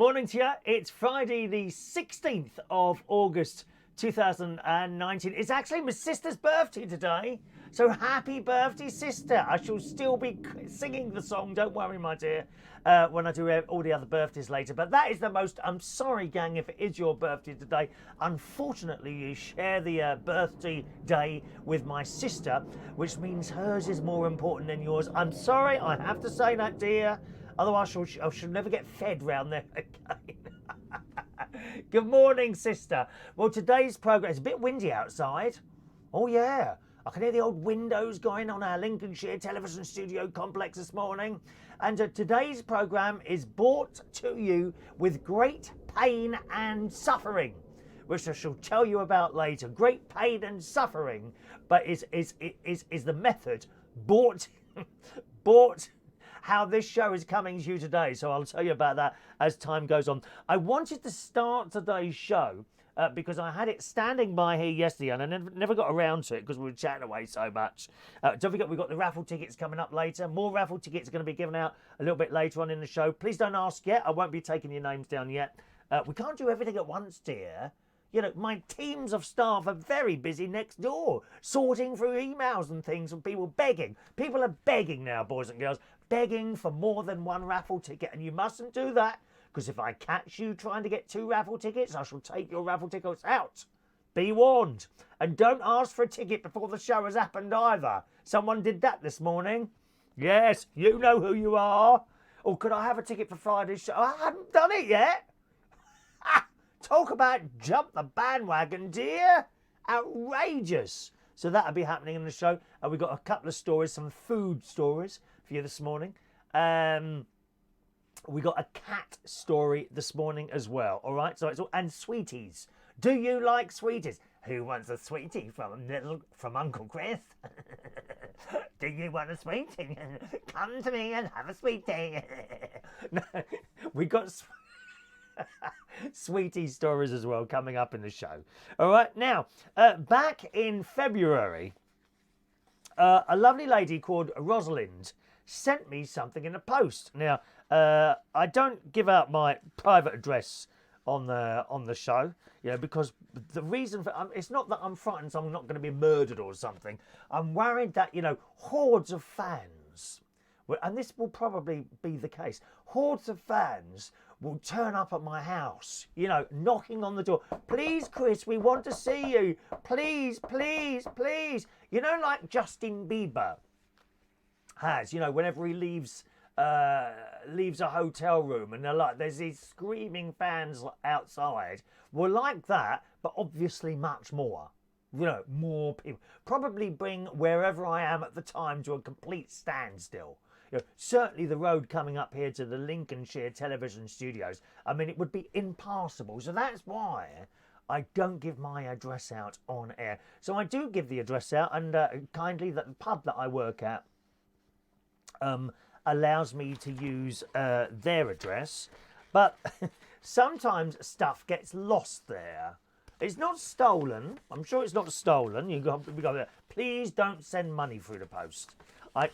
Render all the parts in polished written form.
Morning to you. It's Friday the 16th of August 2019. It's actually my sister's birthday today. So happy birthday, sister. I shall still be singing the song, don't worry, my dear, when I do all the other birthdays later. But that is the most, I'm sorry, gang, if it is your birthday today. Unfortunately, you share the birthday day with my sister, which means hers is more important than yours. I'm sorry, I have to say that, dear. Otherwise, I shall never get fed round there again. Good morning, sister. Well, today's programme, it's a bit windy outside. Oh, yeah. I can hear the old windows going on our Lincolnshire television studio complex this morning. And today's programme is brought to you with great pain and suffering, which I shall tell you about later. Great pain and suffering, but is the method brought how this show is coming to you today. So I'll tell you about that as time goes on. I wanted to start today's show because I had it standing by here yesterday and I never got around to it because we were chatting away so much. Don't forget, we've got the raffle tickets coming up later. More raffle tickets are going to be given out a little bit later on in the show. Please don't ask yet. I won't be taking your names down yet. We can't do everything at once, dear. You know, my teams of staff are very busy next door, sorting through emails and things and people begging. People are begging now, boys and girls, begging for more than one raffle ticket. And you mustn't do that, because if I catch you trying to get 2 raffle tickets, I shall take your raffle tickets out. Be warned. And don't ask for a ticket before the show has happened either. Someone did that this morning. Yes, you know who you are. Oh, could I have a ticket for Friday's show? I haven't done it yet. Talk about jump the bandwagon, dear. Outrageous. So that'll be happening in the show. We've got a couple of stories, some food stories for you this morning. We got a cat story this morning as well. All right. So it's all, and sweeties. Do you like sweeties? Who wants a sweetie from Uncle Chris? Do you want a sweetie? Come to me and have a sweetie. No, we got sweetie stories as well coming up in the show. All right. Now, back in February, a lovely lady called Rosalind sent me something in the post. Now, I don't give out my private address on the show, you know, because the reason for it's not that I'm frightened I'm not going to be murdered or something. I'm worried that, you know, hordes of fans, and this will probably be the case, hordes of fans will turn up at my house, you know, knocking on the door. Please, Chris, we want to see you. Please, please, please. You know, like Justin Bieber has, you know, whenever he leaves a hotel room and they're like, there's these screaming fans outside. Well, like that, but obviously much more. You know, more people. Probably bring wherever I am at the time to a complete standstill. You know, certainly the road coming up here to the Lincolnshire television studios, I mean, it would be impassable. So that's why I don't give my address out on air. So I do give the address out, and kindly that the pub that I work at allows me to use their address. But sometimes stuff gets lost there. It's not stolen. I'm sure it's not stolen. We got there. Please don't send money through the post.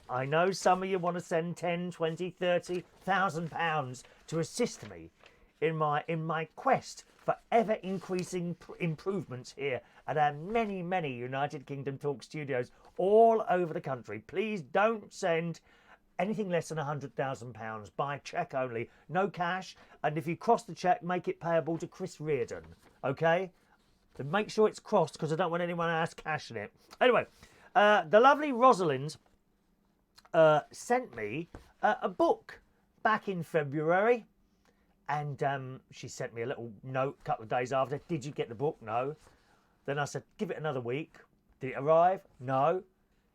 I know some of you want to send 10, 20, 30,000 pounds to assist me in my quest for ever increasing improvements here at our many, many United Kingdom Talk studios all over the country. Please don't send anything less than £100,000 by cheque only, no cash. And if you cross the cheque, make it payable to Chris Reardon, okay? So make sure it's crossed because I don't want anyone to ask cash in it. Anyway, the lovely Rosalind sent me a book back in February, and she sent me a little note a couple of days after. Did you get the book? No. Then I said, give it another week. Did it arrive? No.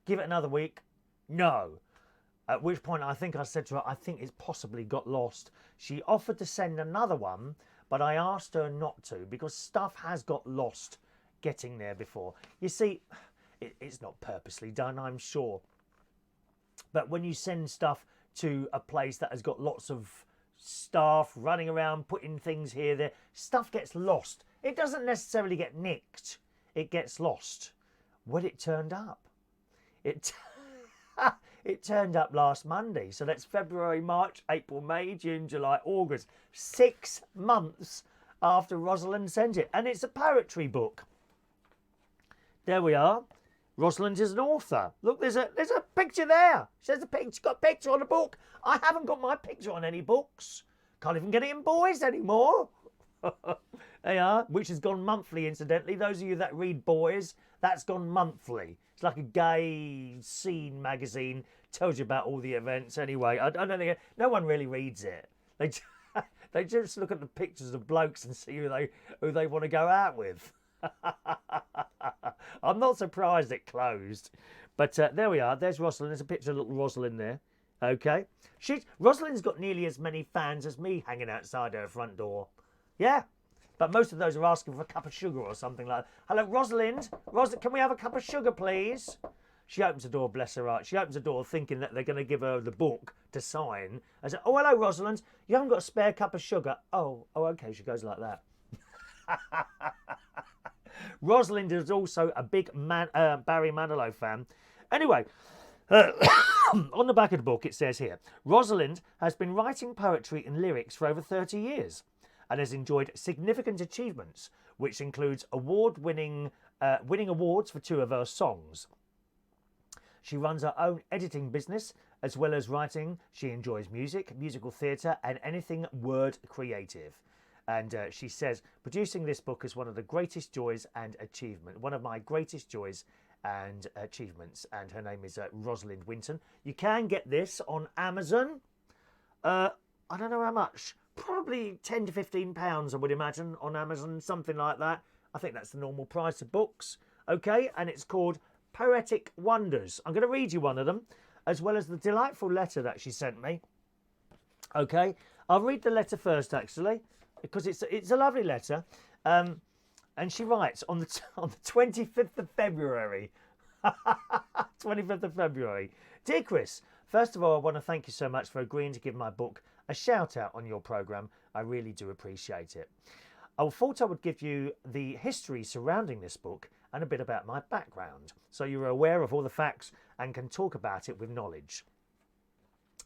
Give it another week? No. At which point I think I said to her, I think it's possibly got lost. She offered to send another one, but I asked her not to because stuff has got lost getting there before. You see, it's not purposely done, I'm sure. But when you send stuff to a place that has got lots of staff running around, putting things here, there, stuff gets lost. It doesn't necessarily get nicked. It gets lost. Well, it turned up. It turned up last Monday. So that's February, March, April, May, June, July, August. 6 months after Rosalind sent it. And it's a poetry book. There we are. Rosalind is an author. Look, there's a picture there. She has a picture. She's got a picture on a book. I haven't got my picture on any books. Can't even get it in Boys anymore. They are, which has gone monthly, incidentally. Those of you that read Boys, that's gone monthly. It's like a gay scene magazine. Tells you about all the events. Anyway, I don't think no one really reads it. They just look at the pictures of blokes and see who they want to go out with. I'm not surprised it closed. But there we are. There's Rosalind. There's a picture of little Rosalind there. Okay. Rosalind's got nearly as many fans as me hanging outside her front door. Yeah. But most of those are asking for a cup of sugar or something like that. Hello, Rosalind. Can we have a cup of sugar, please? She opens the door, bless her heart. She opens the door thinking that they're going to give her the book to sign. I said, oh, hello, Rosalind. You haven't got a spare cup of sugar. Oh, okay. She goes like that. Rosalind is also a big Barry Manilow fan. Anyway, on the back of the book it says here, Rosalind has been writing poetry and lyrics for over 30 years and has enjoyed significant achievements, which includes winning awards for 2 of her songs. She runs her own editing business as well as writing. She enjoys music, musical theatre and anything word creative. And she says, producing this book is one of the greatest joys and achievement. One of my greatest joys and achievements. And her name is Rosalind Winton. You can get this on Amazon. I don't know how much. Probably 10 to 15 pounds, I would imagine, on Amazon. Something like that. I think that's the normal price of books. Okay, and it's called Poetic Wonders. I'm going to read you one of them, as well as the delightful letter that she sent me. Okay, I'll read the letter first, actually, because it's a lovely letter, and she writes on the 25th of February. 25th of February. Dear Chris, first of all, I want to thank you so much for agreeing to give my book a shout out on your programme. I really do appreciate it. I thought I would give you the history surrounding this book and a bit about my background, so you're aware of all the facts and can talk about it with knowledge.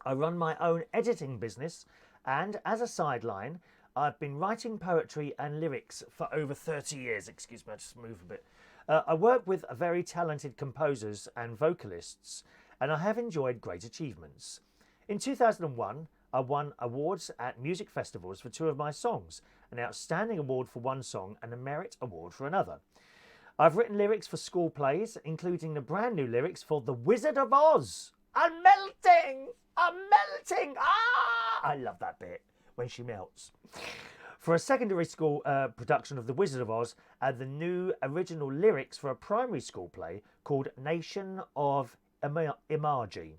I run my own editing business, and as a sideline, I've been writing poetry and lyrics for over 30 years. Excuse me, I just move a bit. I work with very talented composers and vocalists, and I have enjoyed great achievements. In 2001, I won awards at music festivals for 2 of my songs, an outstanding award for one song and a merit award for another. I've written lyrics for school plays, including the brand new lyrics for The Wizard of Oz. I'm melting! I'm melting! Ah! I love that bit when she melts. For a secondary school production of The Wizard of Oz, and the new original lyrics for a primary school play called Nation of Imaji.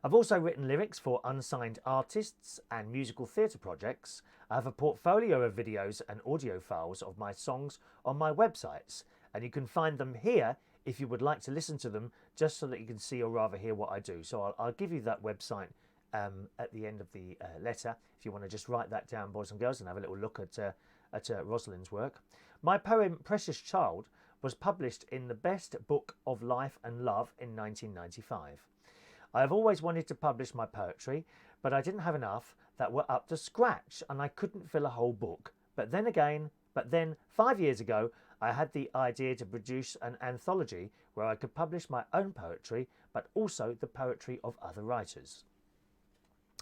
I've also written lyrics for unsigned artists and musical theatre projects. I have a portfolio of videos and audio files of my songs on my websites, and you can find them here if you would like to listen to them, just so that you can see or rather hear what I do. So I'll give you that website at the end of the letter, if you want to just write that down, boys and girls, and have a little look at Rosalind's work. My poem Precious Child was published in the Best Book of Life and Love in 1995. I have always wanted to publish my poetry, but I didn't have enough that were up to scratch, and I couldn't fill a whole book. But then 5 years ago, I had the idea to produce an anthology where I could publish my own poetry, but also the poetry of other writers.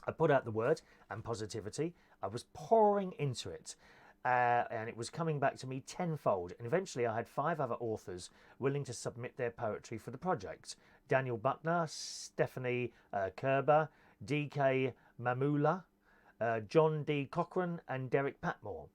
I put out the word and positivity. I was pouring into it, and it was coming back to me tenfold. And eventually I had 5 other authors willing to submit their poetry for the project. Daniel Buckner, Stephanie Kerber, D.K. Mamula, John D. Cochran and Derek Patmore.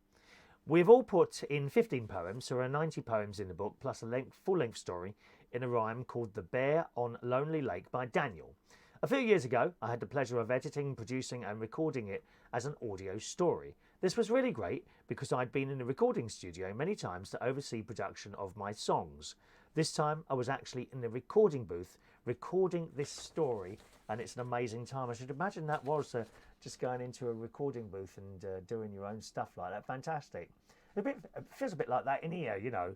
We've all put in 15 poems, so there are 90 poems in the book, plus a full-length story in a rhyme called The Bear on Lonely Lake by Daniel. A few years ago, I had the pleasure of editing, producing and recording it as an audio story. This was really great because I'd been in the recording studio many times to oversee production of my songs. This time I was actually in the recording booth recording this story, and it's an amazing time. I should imagine that was just going into a recording booth and doing your own stuff like that. Fantastic. It feels a bit like that in here, you know.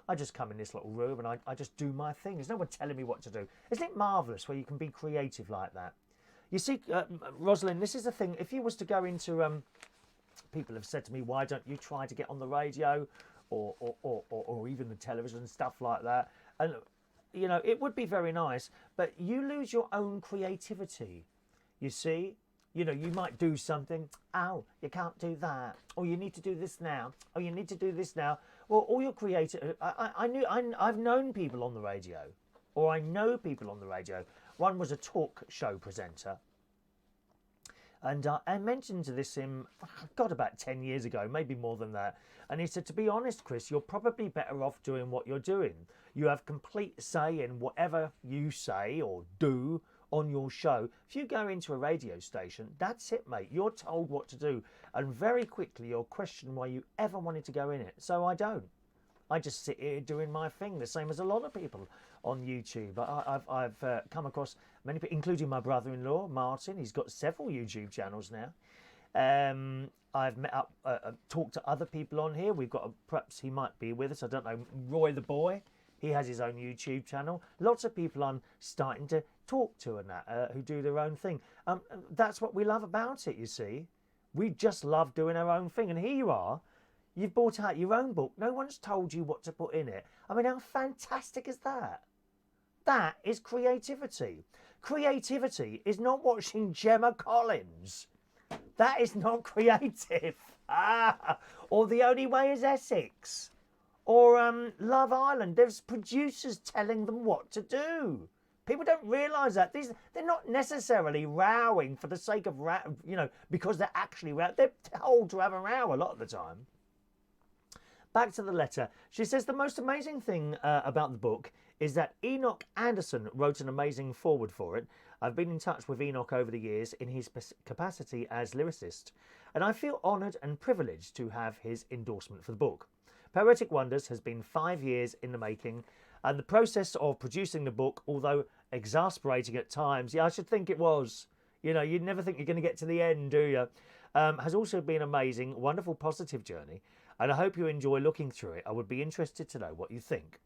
I just come in this little room and I just do my thing. There's no one telling me what to do. Isn't it marvellous where you can be creative like that? You see, Rosalind, this is the thing. If you was to go into, people have said to me, why don't you try to get on the radio or even the television and stuff like that? And, you know, it would be very nice, but you lose your own creativity, you see? You know, you might do something. Oh, you can't do that. Or you need to do this now. Oh, you need to do this now. Well, all your creative. I've known people on the radio, or I know people on the radio. One was a talk show presenter, and I mentioned this him, God, about 10 years ago, maybe more than that. And he said, to be honest, Chris, you're probably better off doing what you're doing. You have complete say in whatever you say or do on your show. If you go into a radio station, that's it, mate. You're told what to do, and very quickly you'll question why you ever wanted to go in it. So I don't. I just sit here doing my thing, the same as a lot of people on YouTube. I've come across many people, including my brother-in-law, Martin. He's got several YouTube channels now. I've met up, talked to other people on here. We've got, perhaps he might be with us, I don't know, Roy the Boy. He has his own YouTube channel. Lots of people I'm starting to talk to and that, who do their own thing. That's what we love about it, you see. We just love doing our own thing. And here you are. You've brought out your own book. No one's told you what to put in it. I mean, how fantastic is that? That is creativity. Creativity is not watching Gemma Collins. That is not creative. Or The Only Way is Essex. Or Love Island. There's producers telling them what to do. People don't realise that. They're not necessarily rowing for the sake of, you know, because they're actually rowing. They're told to have a row a lot of the time. Back to the letter. She says the most amazing thing about the book is that Enoch Anderson wrote an amazing foreword for it. I've been in touch with Enoch over the years in his capacity as lyricist, and I feel honoured and privileged to have his endorsement for the book. Poetic Wonders has been 5 years in the making, and the process of producing the book, although exasperating at times, yeah, I should think it was. You know, you'd never think you're going to get to the end, do you? Has also been amazing, wonderful, positive journey, and I hope you enjoy looking through it. I would be interested to know what you think.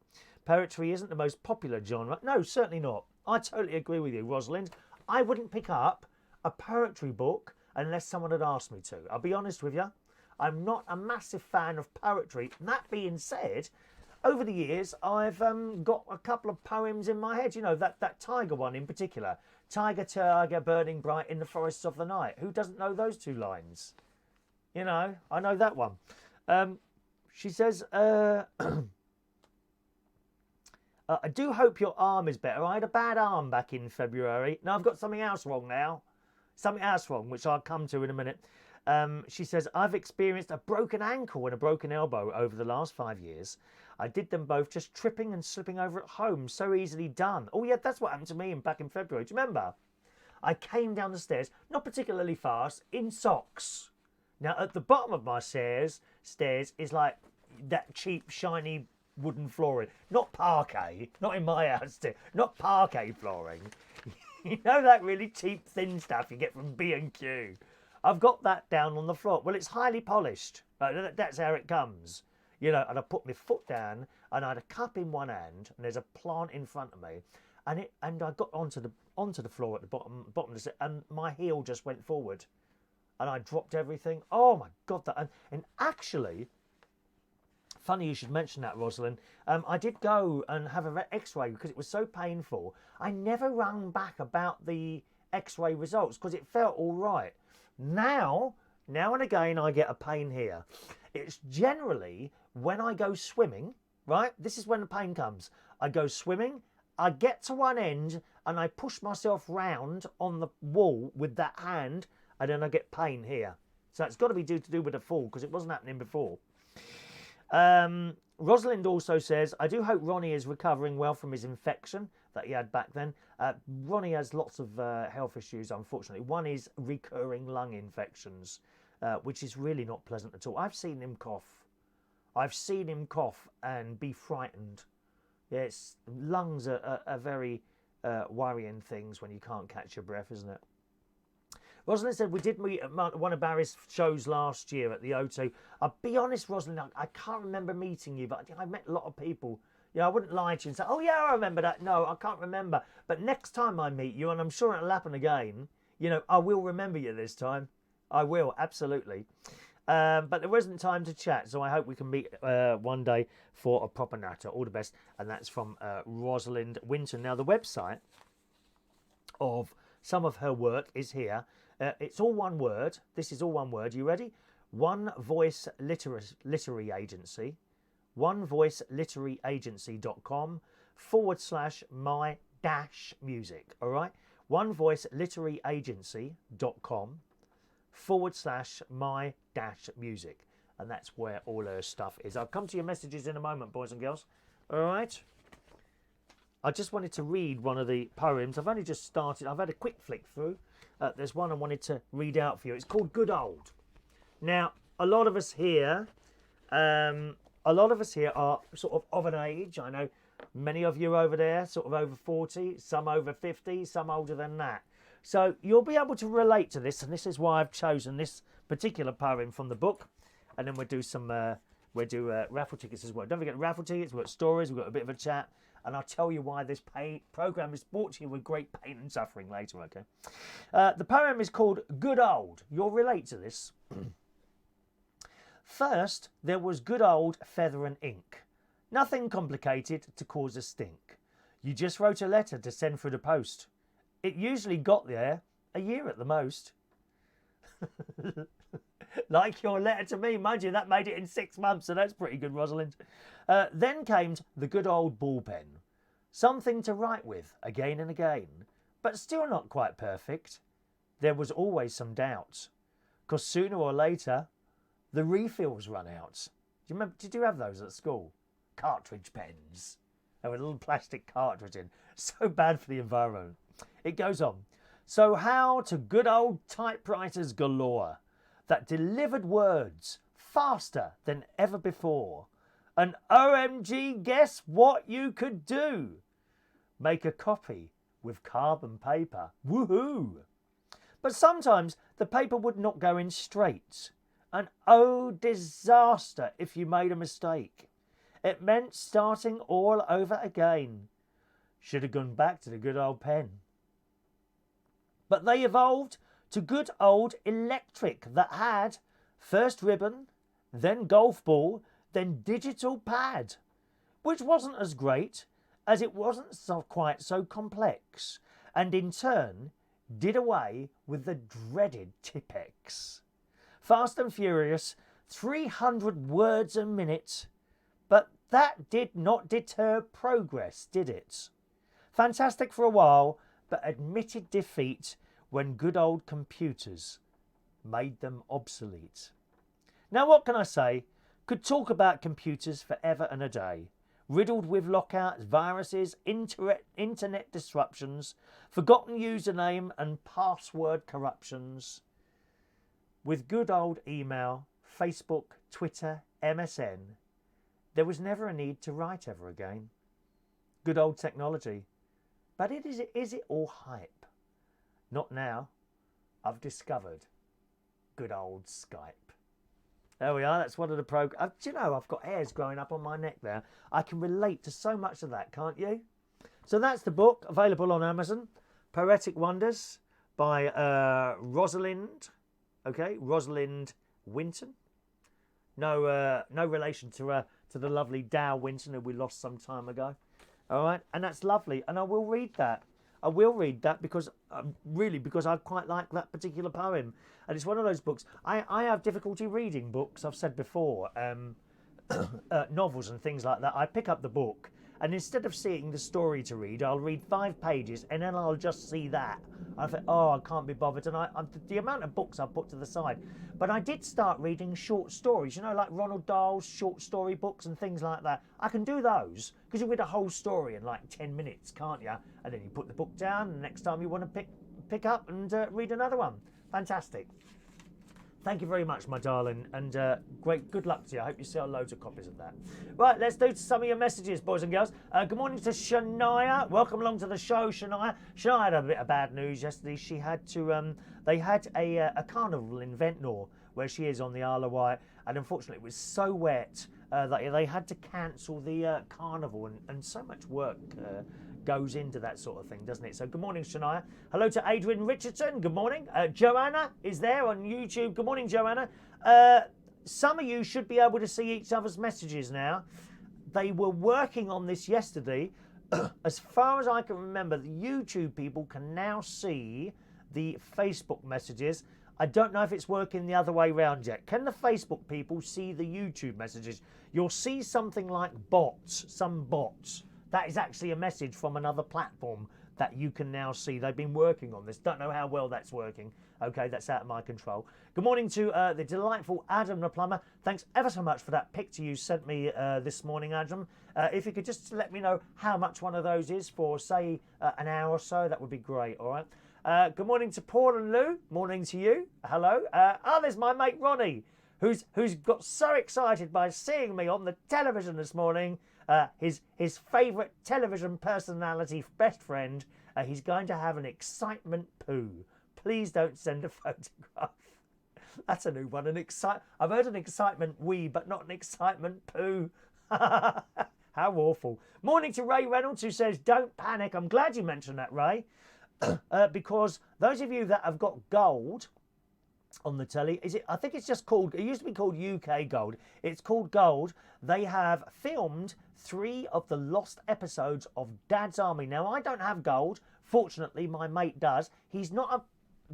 Poetry isn't the most popular genre. No, certainly not. I totally agree with you, Rosalind. I wouldn't pick up a poetry book unless someone had asked me to. I'll be honest with you. I'm not a massive fan of poetry. That being said, over the years, I've got a couple of poems in my head. You know, that tiger one in particular. Tiger, tiger, burning bright in the forests of the night. Who doesn't know those two lines? You know, I know that one. She says, I do hope your arm is better. I had a bad arm back in February. Now I've got something else wrong now. Something else wrong, which I'll come to in a minute. She says, I've experienced a broken ankle and a broken elbow over the last 5 years. I did them both just tripping and slipping over at home. So easily done. Oh, yeah, that's what happened to me back in February. Do you remember? I came down the stairs, not particularly fast, in socks. Now, at the bottom of my stairs is like that cheap, shiny wooden flooring. Not parquet. Not in my house. Not parquet flooring. You know that really cheap, thin stuff you get from B&Q? I've got that down on the floor. Well, it's highly polished. That's how it comes. You know, and I put my foot down and I had a cup in one hand and there's a plant in front of me. And I got onto the floor at the bottom of the stairs, and my heel just went forward. And I dropped everything. Oh my God, and actually, funny you should mention that, Rosalind. I did go and have an X-ray because it was so painful. I never rang back about the X-ray results because it felt all right. Now and again, I get a pain here. It's generally when I go swimming, right? This is when the pain comes. I go swimming, I get to one end and I push myself round on the wall with that hand, and then I get pain here. So it's got to be to do with the fall because it wasn't happening before. Rosalind also says, I do hope Ronnie is recovering well from his infection that he had back then. Ronnie has lots of health issues, unfortunately. One is recurring lung infections, which is really not pleasant at all. I've seen him cough. I've seen him cough and be frightened. Yes, lungs are very worrying things when you can't catch your breath, isn't it? Rosalind said we did meet at one of Barry's shows last year at the O2. I'll be honest, Rosalind, I can't remember meeting you, but I met a lot of people. I wouldn't lie to you and say, oh yeah, I remember that. No, I can't remember. But next time I meet you, and I'm sure it'll happen again, I will remember you this time. I will, absolutely. But there wasn't time to chat, so I hope we can meet one day for a proper natter. All the best. And that's from Rosalind Winton. Now, the website of some of her work is here. It's all one word. This is all one word. You ready? One Voice Literary Agency. onevoiceliteraryagency.com/my-music. All right? onevoiceliteraryagency.com/my-music. And that's where all her stuff is. I'll come to your messages in a moment, boys and girls. All right? I just wanted to read one of the poems. I've only just started. I've had a quick flick through. There's one I wanted to read out for you. It's called Good Old. Now, a lot of us here are sort of an age. I know many of you over there, sort of over 40, some over 50, some older than that. So you'll be able to relate to this, and this is why I've chosen this particular poem from the book. And then we'll do raffle tickets as well. Don't forget raffle tickets. We've got stories. We've got a bit of a chat. And I'll tell you why this programme is brought to you with great pain and suffering later, okay? The poem is called Good Old. You'll relate to this. First, there was good old feather and ink. Nothing complicated to cause a stink. You just wrote a letter to send through the post. It usually got there a year at the most. Like your letter to me, mind you, that made it in 6 months, so that's pretty good, Rosalind. Then came the good old ball pen. Something to write with again and again, but still not quite perfect. There was always some doubt, 'cause sooner or later, the refills run out. Do you remember? Did you have those at school? Cartridge pens. They were a little plastic cartridge in. So bad for the environment. It goes on. So how to good old typewriters galore that delivered words faster than ever before. And OMG, guess what you could do? Make a copy with carbon paper. Woohoo! But sometimes the paper would not go in straight. And oh, disaster if you made a mistake. It meant starting all over again. Should have gone back to the good old pen. But they evolved to good old electric that had first ribbon, then golf ball, then digital pad, which wasn't as great as it wasn't quite so complex, and in turn did away with the dreaded Tipex. Fast and furious, 300 words a minute, but that did not deter progress, did it? Fantastic for a while, but admitted defeat when good old computers made them obsolete. Now what can I say? Could talk about computers forever and a day. Riddled with lockouts, viruses, internet disruptions, forgotten username and password corruptions. With good old email, Facebook, Twitter, MSN, there was never a need to write ever again. Good old technology. But is it all hype? Not now. I've discovered good old Skype. There we are. That's one of the programs. Do you know, I've got hairs growing up on my neck there. I can relate to so much of that, can't you? So that's the book, available on Amazon. Poetic Wonders by Rosalind. Okay, Rosalind Winton. No relation to the lovely Dow Winton who we lost some time ago. All right, and that's lovely. And I will read that. I will read that because I quite like that particular poem. And it's one of those books. I have difficulty reading books, I've said before, novels and things like that. I pick up the book and instead of seeing the story to read, I'll read 5 pages and then I'll just see that. I think, oh, I can't be bothered. And the amount of books I've put to the side. But I did start reading short stories, you know, like Ronald Dahl's short story books and things like that. I can do those because you read a whole story in like 10 minutes, can't you? And then you put the book down and the next time you want to pick up and read another one. Fantastic. Thank you very much, my darling, and good luck to you. I hope you sell loads of copies of that. Right, let's do some of your messages, boys and girls. Good morning to Shania. Welcome along to the show, Shania. Shania had a bit of bad news yesterday. She had to, they had a carnival in Ventnor, where she is on the Isle of Wight, and unfortunately it was so wet that they had to cancel the carnival, and so much work goes into that sort of thing, doesn't it? So good morning, Shania. Hello to Adrian Richardson. Good morning. Joanna is there on YouTube. Good morning, Joanna. Some of you should be able to see each other's messages now. They were working on this yesterday. As far as I can remember, the YouTube people can now see the Facebook messages. I don't know if it's working the other way around yet. Can the Facebook people see the YouTube messages? You'll see something like bots, some bots. That is actually a message from another platform that you can now see. They've been working on this. Don't know how well that's working. Okay, that's out of my control. Good morning to the delightful Adam the plumber. Thanks ever so much for that picture you sent me this morning, Adam. If you could just let me know how much one of those is for, say, an hour or so, that would be great, all right? Good morning to Paul and Lou. Morning to you. Hello. There's my mate Ronnie, who's got so excited by seeing me on the television this morning. His favourite television personality, best friend, he's going to have an excitement poo. Please don't send a photograph. That's a new one. I've heard an excitement wee, but not an excitement poo. How awful. Morning to Ray Reynolds, who says, don't panic. I'm glad you mentioned that, Ray. Because those of you that have got gold on the telly, I think it's just called, it used to be called UK Gold. It's called Gold. They have filmed 3 of the lost episodes of Dad's Army. Now, I don't have Gold. Fortunately, my mate does. He's not a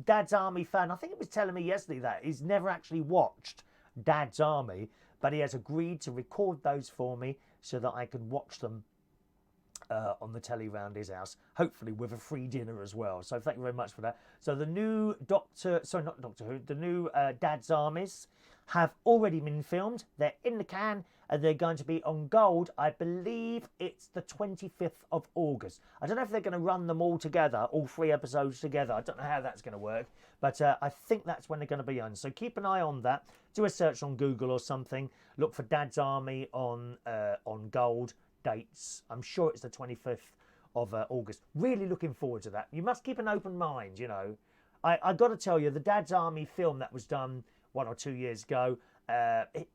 Dad's Army fan. I think it was telling me yesterday that he's never actually watched Dad's Army, but he has agreed to record those for me so that I can watch them on the telly round his house, hopefully with a free dinner as well. So thank you very much for that. So the new the new Dad's Armies have already been filmed. They're in the can and they're going to be on Gold. I believe it's the 25th of August. I don't know if they're going to run them all together, all 3 episodes together. I don't know how that's going to work, but I think that's when they're going to be on. So keep an eye on that. Do a search on Google or something. Look for Dad's Army on Gold. Dates. I'm sure it's the 25th of August. Really looking forward to that. You must keep an open mind, you know. I got to tell you, the Dad's Army film that was done 1 or 2 years ago,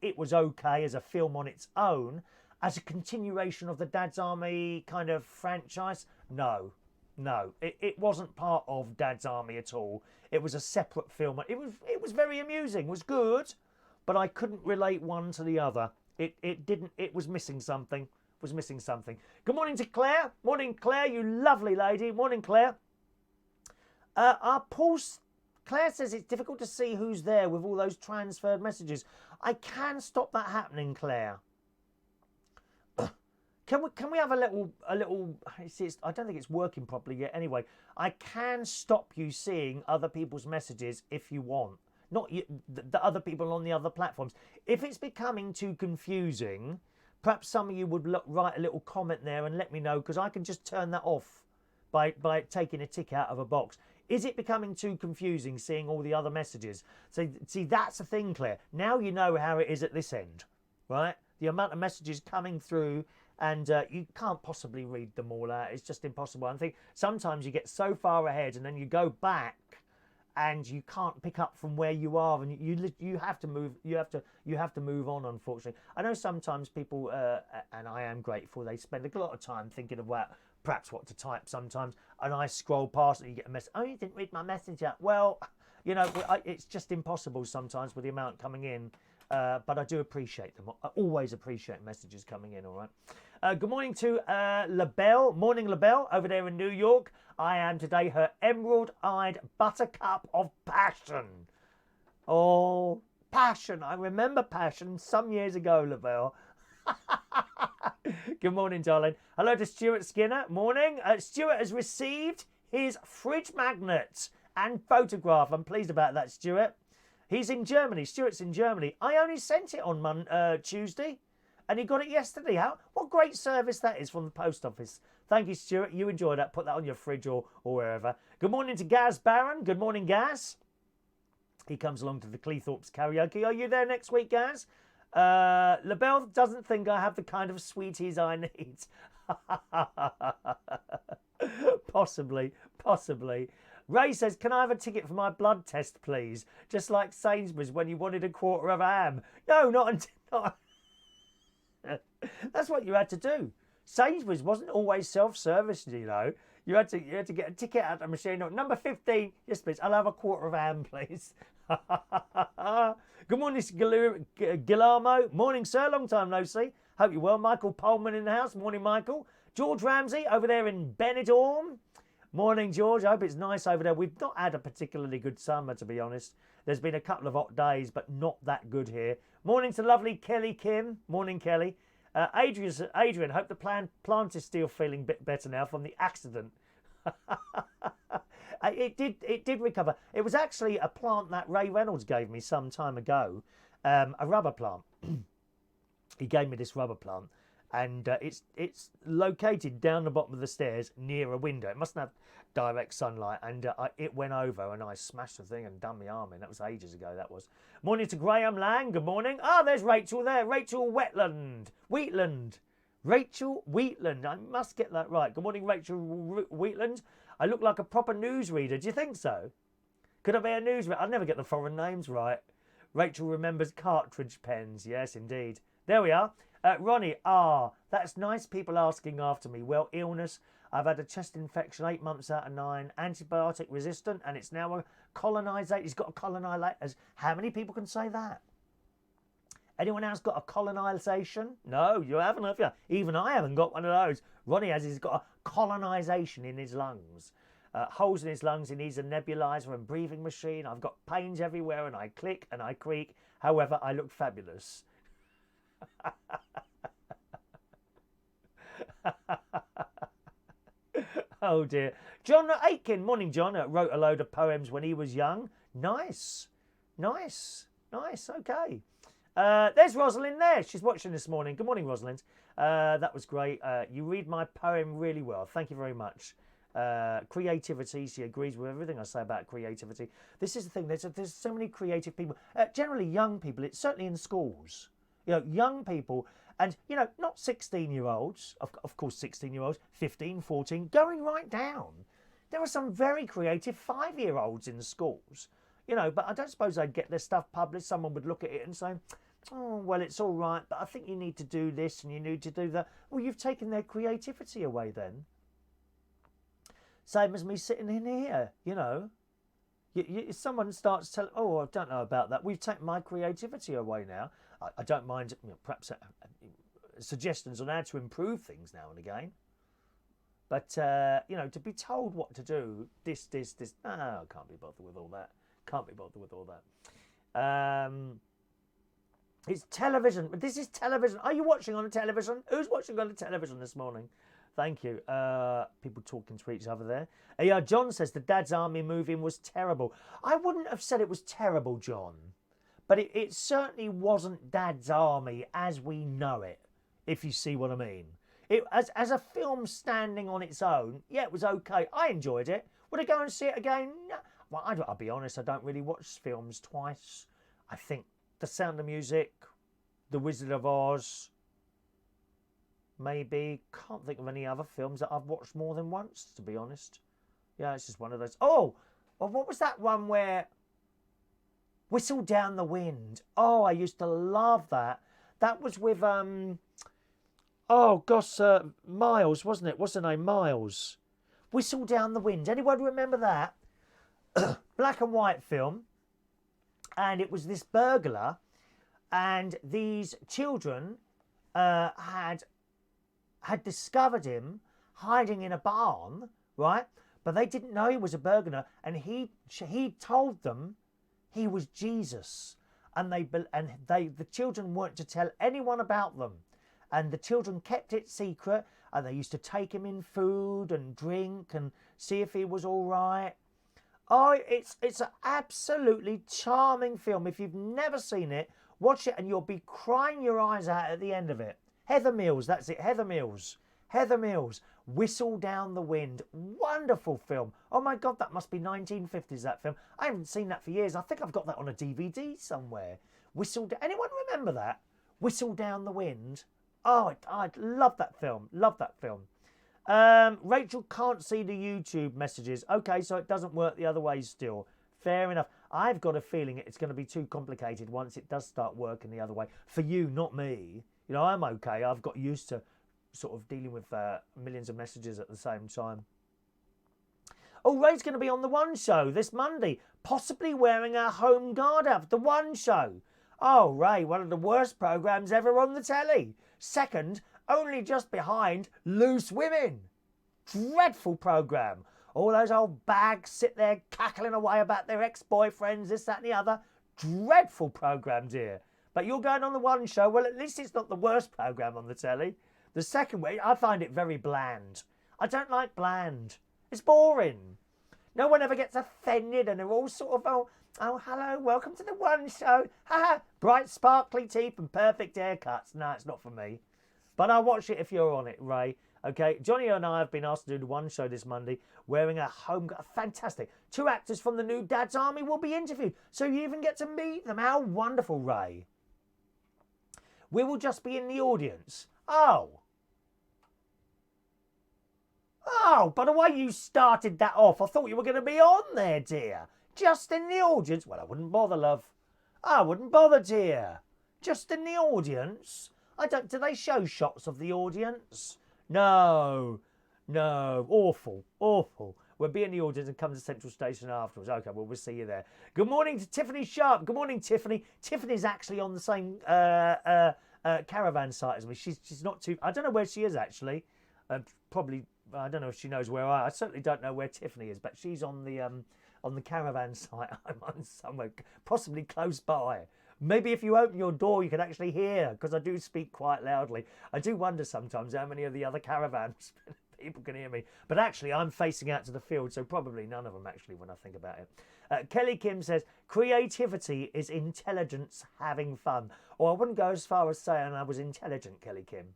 it was okay as a film on its own. As a continuation of the Dad's Army kind of franchise, no. It wasn't part of Dad's Army at all. It was a separate film. It was very amusing. It was good, but I couldn't relate one to the other. It was missing something. Good morning to Claire. Morning, Claire, you lovely lady. Morning, Claire. Claire says it's difficult to see who's there with all those transferred messages. I can stop that happening, Claire. Can we have a little? I don't think it's working properly yet. Anyway, I can stop you seeing other people's messages if you want. Not you, the other people on the other platforms. If it's becoming too confusing, perhaps some of you would write a little comment there and let me know, because I can just turn that off by taking a tick out of a box. Is it becoming too confusing seeing all the other messages? So, see, that's the thing, Claire. Now you know how it is at this end, right? The amount of messages coming through, and you can't possibly read them all out. It's just impossible. I think sometimes you get so far ahead and then you go back and you can't pick up from where you are, and you have to move. You have to move on. Unfortunately, I know sometimes people, and I am grateful, they spend a lot of time thinking about perhaps what to type sometimes, and I scroll past and you get a message. Oh, you didn't read my message yet. Well, you know, it's just impossible sometimes with the amount coming in. But I do appreciate them. I always appreciate messages coming in. All right. Good morning to LaBelle. Morning, LaBelle, over there in New York. I am today her emerald-eyed buttercup of passion. Oh, passion. I remember passion some years ago, LaBelle. Good morning, darling. Hello to Stuart Skinner. Morning. Stuart has received his fridge magnet and photograph. I'm pleased about that, Stuart. He's in Germany. Stuart's in Germany. I only sent it on Tuesday, and he got it yesterday. What great service that is from the post office. Thank you, Stuart. You enjoy that. Put that on your fridge or wherever. Good morning to Gaz Barron. Good morning, Gaz. He comes along to the Cleethorpes karaoke. Are you there next week, Gaz? LaBelle doesn't think I have the kind of sweeties I need. Possibly. Ray says, can I have a ticket for my blood test, please? Just like Sainsbury's when you wanted a quarter of ham. No, not. That's what you had to do. Sainsbury's wasn't always self-service, you know. You had to get a ticket out of the machine. Number 15, yes, please. I'll have a quarter of ham, please. Good morning, Guillermo. Morning, sir. Long time no see. Hope you're well. Michael Pullman in the house. Morning, Michael. George Ramsey over there in Benidorm. Morning, George. I hope it's nice over there. We've not had a particularly good summer, to be honest. There's been a couple of hot days, but not that good here. Morning to lovely Kelly Kim. Morning, Kelly. Adrian, hope the plant is still feeling a bit better now from the accident. It did recover. It was actually a plant that Ray Reynolds gave me some time ago, a rubber plant. He gave me this rubber plant, and it's located down the bottom of the stairs near a window. It mustn't have direct sunlight, and it went over, and I smashed the thing and done my arm in. That was ages ago, that was. Morning to Graham Lang. Good morning. There's Rachel there. Rachel Wheatland. Rachel Wheatland. I must get that right. Good morning, Rachel Wheatland. I look like a proper newsreader. Do you think so? Could I be a newsreader? I never get the foreign names right. Rachel remembers cartridge pens. Yes, indeed. There we are. Ronnie, that's nice people asking after me. Well, illness. I've had a chest infection 8 months out of 9, antibiotic resistant, and it's now a colonisation. He's got a colonisation. How many people can say that? Anyone else got a colonisation? No, you haven't, have you? Even I haven't got one of those. Ronnie he's got a colonisation in his lungs. Holes in his lungs, he needs a nebulizer and breathing machine. I've got pains everywhere, and I click and I creak. However, I look fabulous. Oh dear. John Aitken, morning John, wrote a load of poems when he was young. Nice, okay. There's Rosalind there. She's watching this morning. Good morning, Rosalind. That was great. You read my poem really well. Thank you very much. Creativity, she agrees with everything I say about creativity. This is the thing, there's so many creative people. Generally young people, it's certainly in schools. You know, young people, and, you know, not 16-year-olds, of course 16-year-olds, 15, 14, going right down. There are some very creative 5-year-olds in the schools, you know, but I don't suppose they'd get their stuff published. Someone would look at it and say, oh, well, it's all right, but I think you need to do this and you need to do that. Well, you've taken their creativity away then. Same as me sitting in here, you know. Someone starts telling, oh, I don't know about that. We've taken my creativity away now. I don't mind, you know, perhaps suggestions on how to improve things now and again. But, you know, to be told what to do, this, no, I can't be bothered with all that. It's television. This is television. Are you watching on a television? Who's watching on a television this morning? Thank you. People talking to each other there. Yeah, John says the Dad's Army movie was terrible. I wouldn't have said it was terrible, John. But it certainly wasn't Dad's Army as we know it, if you see what I mean. It as a film standing on its own, yeah, it was okay. I enjoyed it. Would I go and see it again? No. Well, I'll be honest, I don't really watch films twice. I think The Sound of Music, The Wizard of Oz, maybe. Can't think of any other films that I've watched more than once, to be honest. Yeah, it's just one of those. Oh, well, what was that one where... Whistle Down the Wind. Oh, I used to love that. That was with, Miles, wasn't it? What's the name? Miles. Whistle Down the Wind. Anyone remember that? Black and white film. And it was this burglar. And these children had discovered him hiding in a barn, right? But they didn't know he was a burglar. And he told them he was Jesus, and the children weren't to tell anyone about them, and the children kept it secret, and they used to take him in food and drink and see if he was all right. Oh, it's an absolutely charming film. If you've never seen it, watch it, and you'll be crying your eyes out at the end of it. Heather Mills, that's it. Heather Mills Heather Mills, Whistle Down the Wind. Wonderful film. Oh my God, that must be 1950s, that film. I haven't seen that for years. I think I've got that on a DVD somewhere. Anyone remember that? Whistle Down the Wind. Oh, I love that film. Love that film. Rachel can't see the YouTube messages. Okay, so it doesn't work the other way still. Fair enough. I've got a feeling it's going to be too complicated once it does start working the other way. For you, not me. You know, I'm okay. I've got used to sort of dealing with millions of messages at the same time. Oh, Ray's going to be on The One Show this Monday, possibly wearing a home guard outfit. The One Show. Oh, Ray, one of the worst programmes ever on the telly. Second, only just behind Loose Women. Dreadful programme. All those old bags sit there cackling away about their ex-boyfriends, this, that and the other. Dreadful programme, dear. But you're going on The One Show. Well, at least it's not the worst programme on the telly. The second way, I find it very bland. I don't like bland. It's boring. No one ever gets offended and they're all sort of, oh, hello, welcome to The One Show. Ha! Bright, sparkly teeth and perfect haircuts. No, it's not for me. But I'll watch it if you're on it, Ray. Okay, Johnny and I have been asked to do The One Show this Monday wearing a home guard. Fantastic. 2 actors from the new Dad's Army will be interviewed, so you even get to meet them. How wonderful, Ray. We will just be in the audience. Oh, by the way you started that off, I thought you were going to be on there, dear. Just in the audience. Well, I wouldn't bother, love. I wouldn't bother, dear. Just in the audience. Do they show shots of the audience? No. Awful. We'll be in the audience and come to Central Station afterwards. Okay, well, we'll see you there. Good morning to Tiffany Sharp. Good morning, Tiffany. Tiffany's actually on the same caravan site as me. She's not too... I don't know where she is, actually. Probably... I don't know if she knows where I certainly don't know where Tiffany is, but she's on the caravan site. I'm on somewhere, possibly close by. Maybe if you open your door, you can actually hear, because I do speak quite loudly. I do wonder sometimes how many of the other caravans people can hear me. But actually, I'm facing out to the field, so probably none of them, actually, when I think about it. Kelly Kim says, creativity is intelligence having fun. Or I wouldn't go as far as saying I was intelligent, Kelly Kim.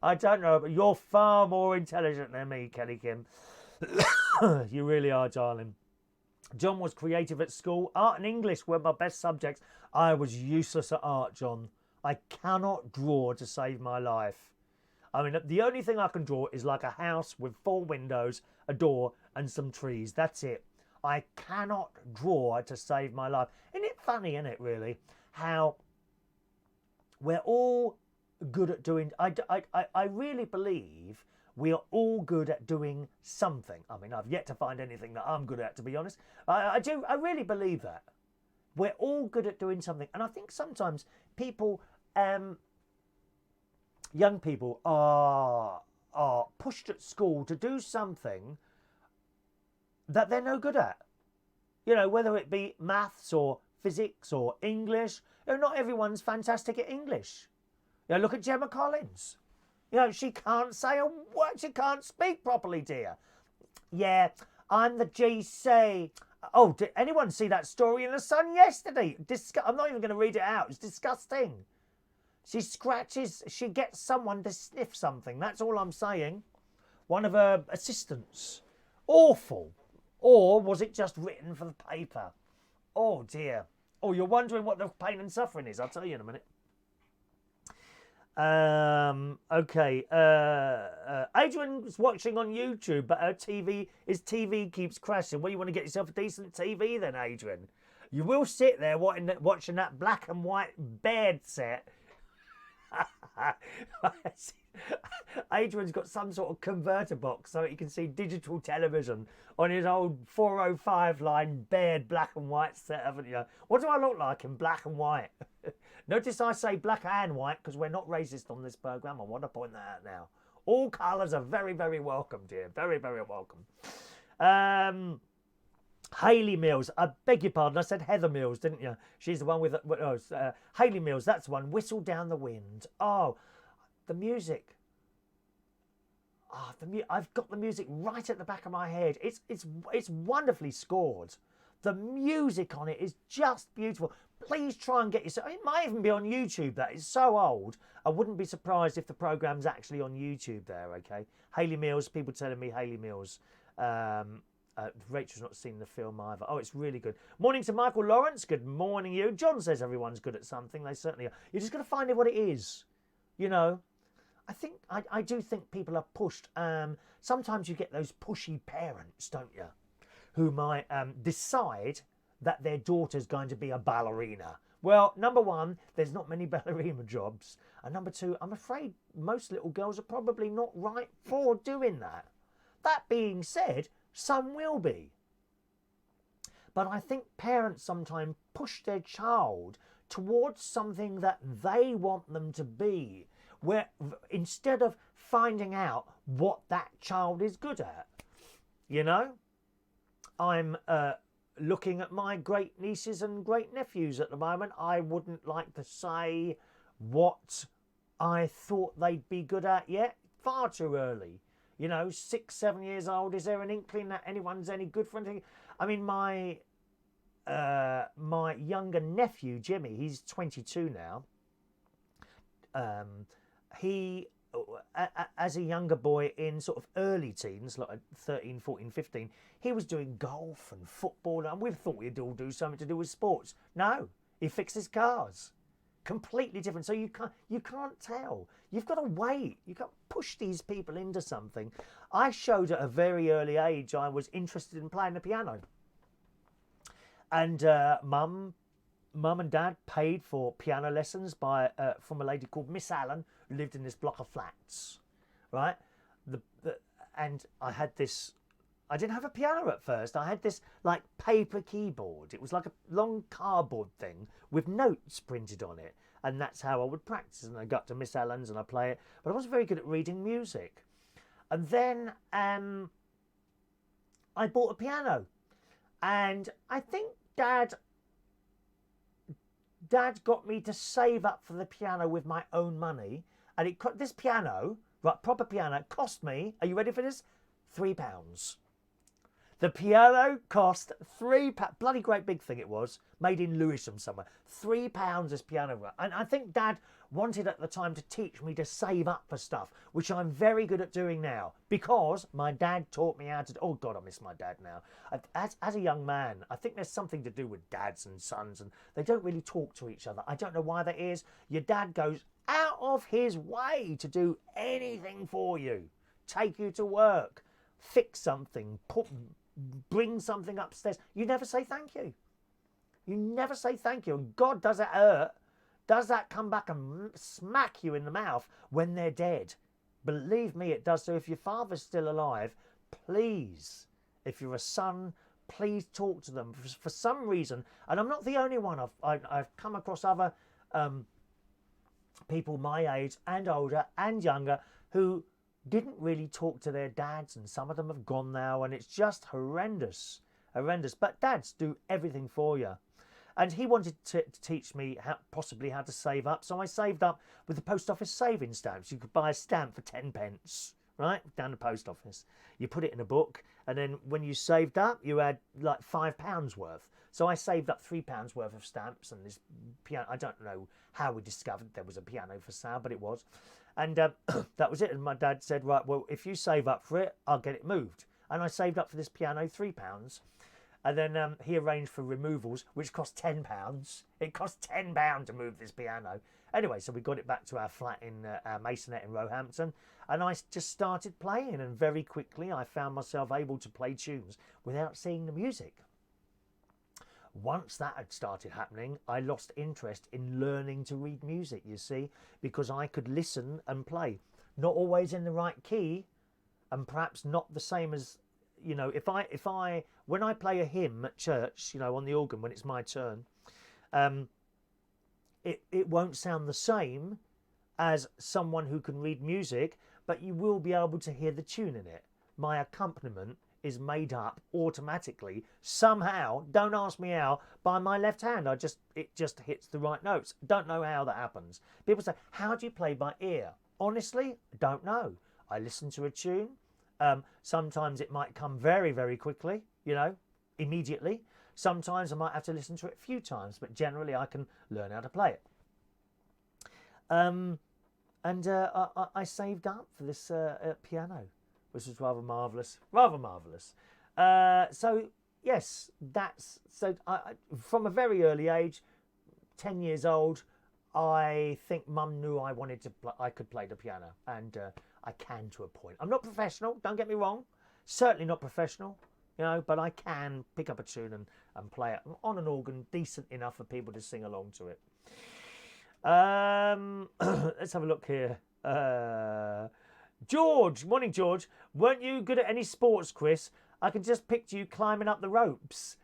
I don't know, but you're far more intelligent than me, Kelly Kim. You really are, darling. John was creative at school. Art and English were my best subjects. I was useless at art, John. I cannot draw to save my life. I mean, the only thing I can draw is like a house with 4 windows, a door and some trees. That's it. I cannot draw to save my life. Isn't it funny, isn't it, really, how we're all good at doing... I really believe we are all good at doing something. I mean, I've yet to find anything that I'm good at, to be honest. I really believe that. We're all good at doing something. And I think sometimes people, young people are pushed at school to do something that they're no good at. You know, whether it be maths or physics or English. You know, not everyone's fantastic at English. You know, look at Gemma Collins. You know, she can't say a word. She can't speak properly, dear. Yeah, I'm the GC. Oh, did anyone see that story in The Sun yesterday? I'm not even going to read it out. It's disgusting. She gets someone to sniff something. That's all I'm saying. One of her assistants. Awful. Or was it just written for the paper? Oh, dear. Oh, you're wondering what the pain and suffering is. I'll tell you in a minute. Okay. Adrian's watching on YouTube, but her TV keeps crashing. Well, you want to get yourself a decent TV then, Adrian. You will sit there watching that black and white bed set. Adrian's got some sort of converter box so he can see digital television on his old 405 line bared black and white set, haven't you? What do I look like in black and white? Notice I say black and white because we're not racist on this programme. I want to point that out now. All colours are very, very welcome, dear. Very, very welcome. Hayley Mills. I beg your pardon. I said Heather Mills, didn't you? She's the one with... Hayley Mills, that's the one. Whistle Down the Wind. Oh, the music. Oh, I've got the music right at the back of my head. It's wonderfully scored. The music on it is just beautiful. please try and get yourself. It might even be on YouTube. That is so old. I wouldn't be surprised if the program's actually on YouTube there. Okay, Hayley Mills. People telling me Hayley Mills. Rachel's not seen the film either. Oh, it's really good. Morning to Michael Lawrence. Good morning, you. John says everyone's good at something. They certainly are. You're just going to find out what it is. You know, I do think people are pushed. Sometimes you get those pushy parents, don't you, who might decide that their daughter's going to be a ballerina. Well, number one, there's not many ballerina jobs. And number two, I'm afraid most little girls are probably not right for doing that. That being said, some will be. But I think parents sometimes push their child towards something that they want them to be, where instead of finding out what that child is good at. You know, I'm looking at my great nieces and great nephews at the moment. I wouldn't like to say what I thought they'd be good at yet. Far too early. You know, 6, 7 years old. Is there an inkling that anyone's any good for anything? I mean, my younger nephew, Jimmy, he's 22 now. He, as a younger boy in sort of early teens, like 13, 14, 15, he was doing golf and football. And we thought we'd all do something to do with sports. No, he fixes cars. Completely different. So you can't tell. You've got to wait. You've got to push these people into something. I showed at a very early age I was interested in playing the piano. And mum and dad paid for piano lessons from a lady called Miss Allen, who lived in this block of flats, right? And I had this. I didn't have a piano at first. I had this like paper keyboard. It was like a long cardboard thing with notes printed on it. And that's how I would practice. And I got to Miss Allen's and I play it. But I wasn't very good at reading music. And then I bought a piano. And I think Dad got me to save up for the piano with my own money. And this piano, right, proper piano, cost me, are you ready for this? £3. The piano cost £3. Bloody great big thing it was. Made in Lewisham somewhere. £3 this piano. And I think Dad wanted at the time to teach me to save up for stuff, which I'm very good at doing now. Because my dad taught me how to... Oh, God, I miss my dad now. As a young man, I think there's something to do with dads and sons. And they don't really talk to each other. I don't know why that is. Your dad goes out of his way to do anything for you. Take you to work. Fix something. Bring something upstairs. You never say thank you. You never say thank you. And God, does it hurt? Does that come back and smack you in the mouth when they're dead? Believe me, it does. So if your father's still alive, please, if you're a son, please talk to them. For some reason, and I'm not the only one. I've come across other people my age and older and younger who didn't really talk to their dads, and some of them have gone now, and it's just horrendous. But dads do everything for you. And he wanted to teach me possibly how to save up, so I saved up with the post office saving stamps. You could buy a stamp for 10p, right, down the post office. You put it in a book, and then when you saved up, you had like £5 worth. So I saved up £3 worth of stamps, and this piano. I don't know how we discovered there was a piano for sale, but it was. And that was it. And my dad said, right, well, if you save up for it, I'll get it moved. And I saved up for this piano £3. And then he arranged for removals, which cost £10. It cost £10 to move this piano. Anyway, so we got it back to our flat in Masonette in Roehampton. And I just started playing. And very quickly, I found myself able to play tunes without seeing the music. Once that had started happening, I lost interest in learning to read music, you see, because I could listen and play. Not always in the right key, and perhaps not the same as, you know, when I play a hymn at church, you know, on the organ when it's my turn, it won't sound the same as someone who can read music, but you will be able to hear the tune in it. My accompaniment is made up automatically somehow, don't ask me how, by my left hand. It just hits the right notes. Don't know how that happens. People say, how do you play by ear? Honestly, don't know. I listen to a tune. Sometimes it might come very, very quickly, you know, immediately. Sometimes I might have to listen to it a few times, but generally I can learn how to play it. I saved up for this piano, which was rather marvellous. Rather marvellous. So, yes, that's... So, from a very early age, 10 years old, I think Mum knew I wanted to. I could play the piano, and I can to a point. I'm not professional. Don't get me wrong. Certainly not professional, you know. But I can pick up a tune and play it on an organ decent enough for people to sing along to it. Let's have a look here. George, morning, George. Weren't you good at any sports, Chris? I can just picture you climbing up the ropes.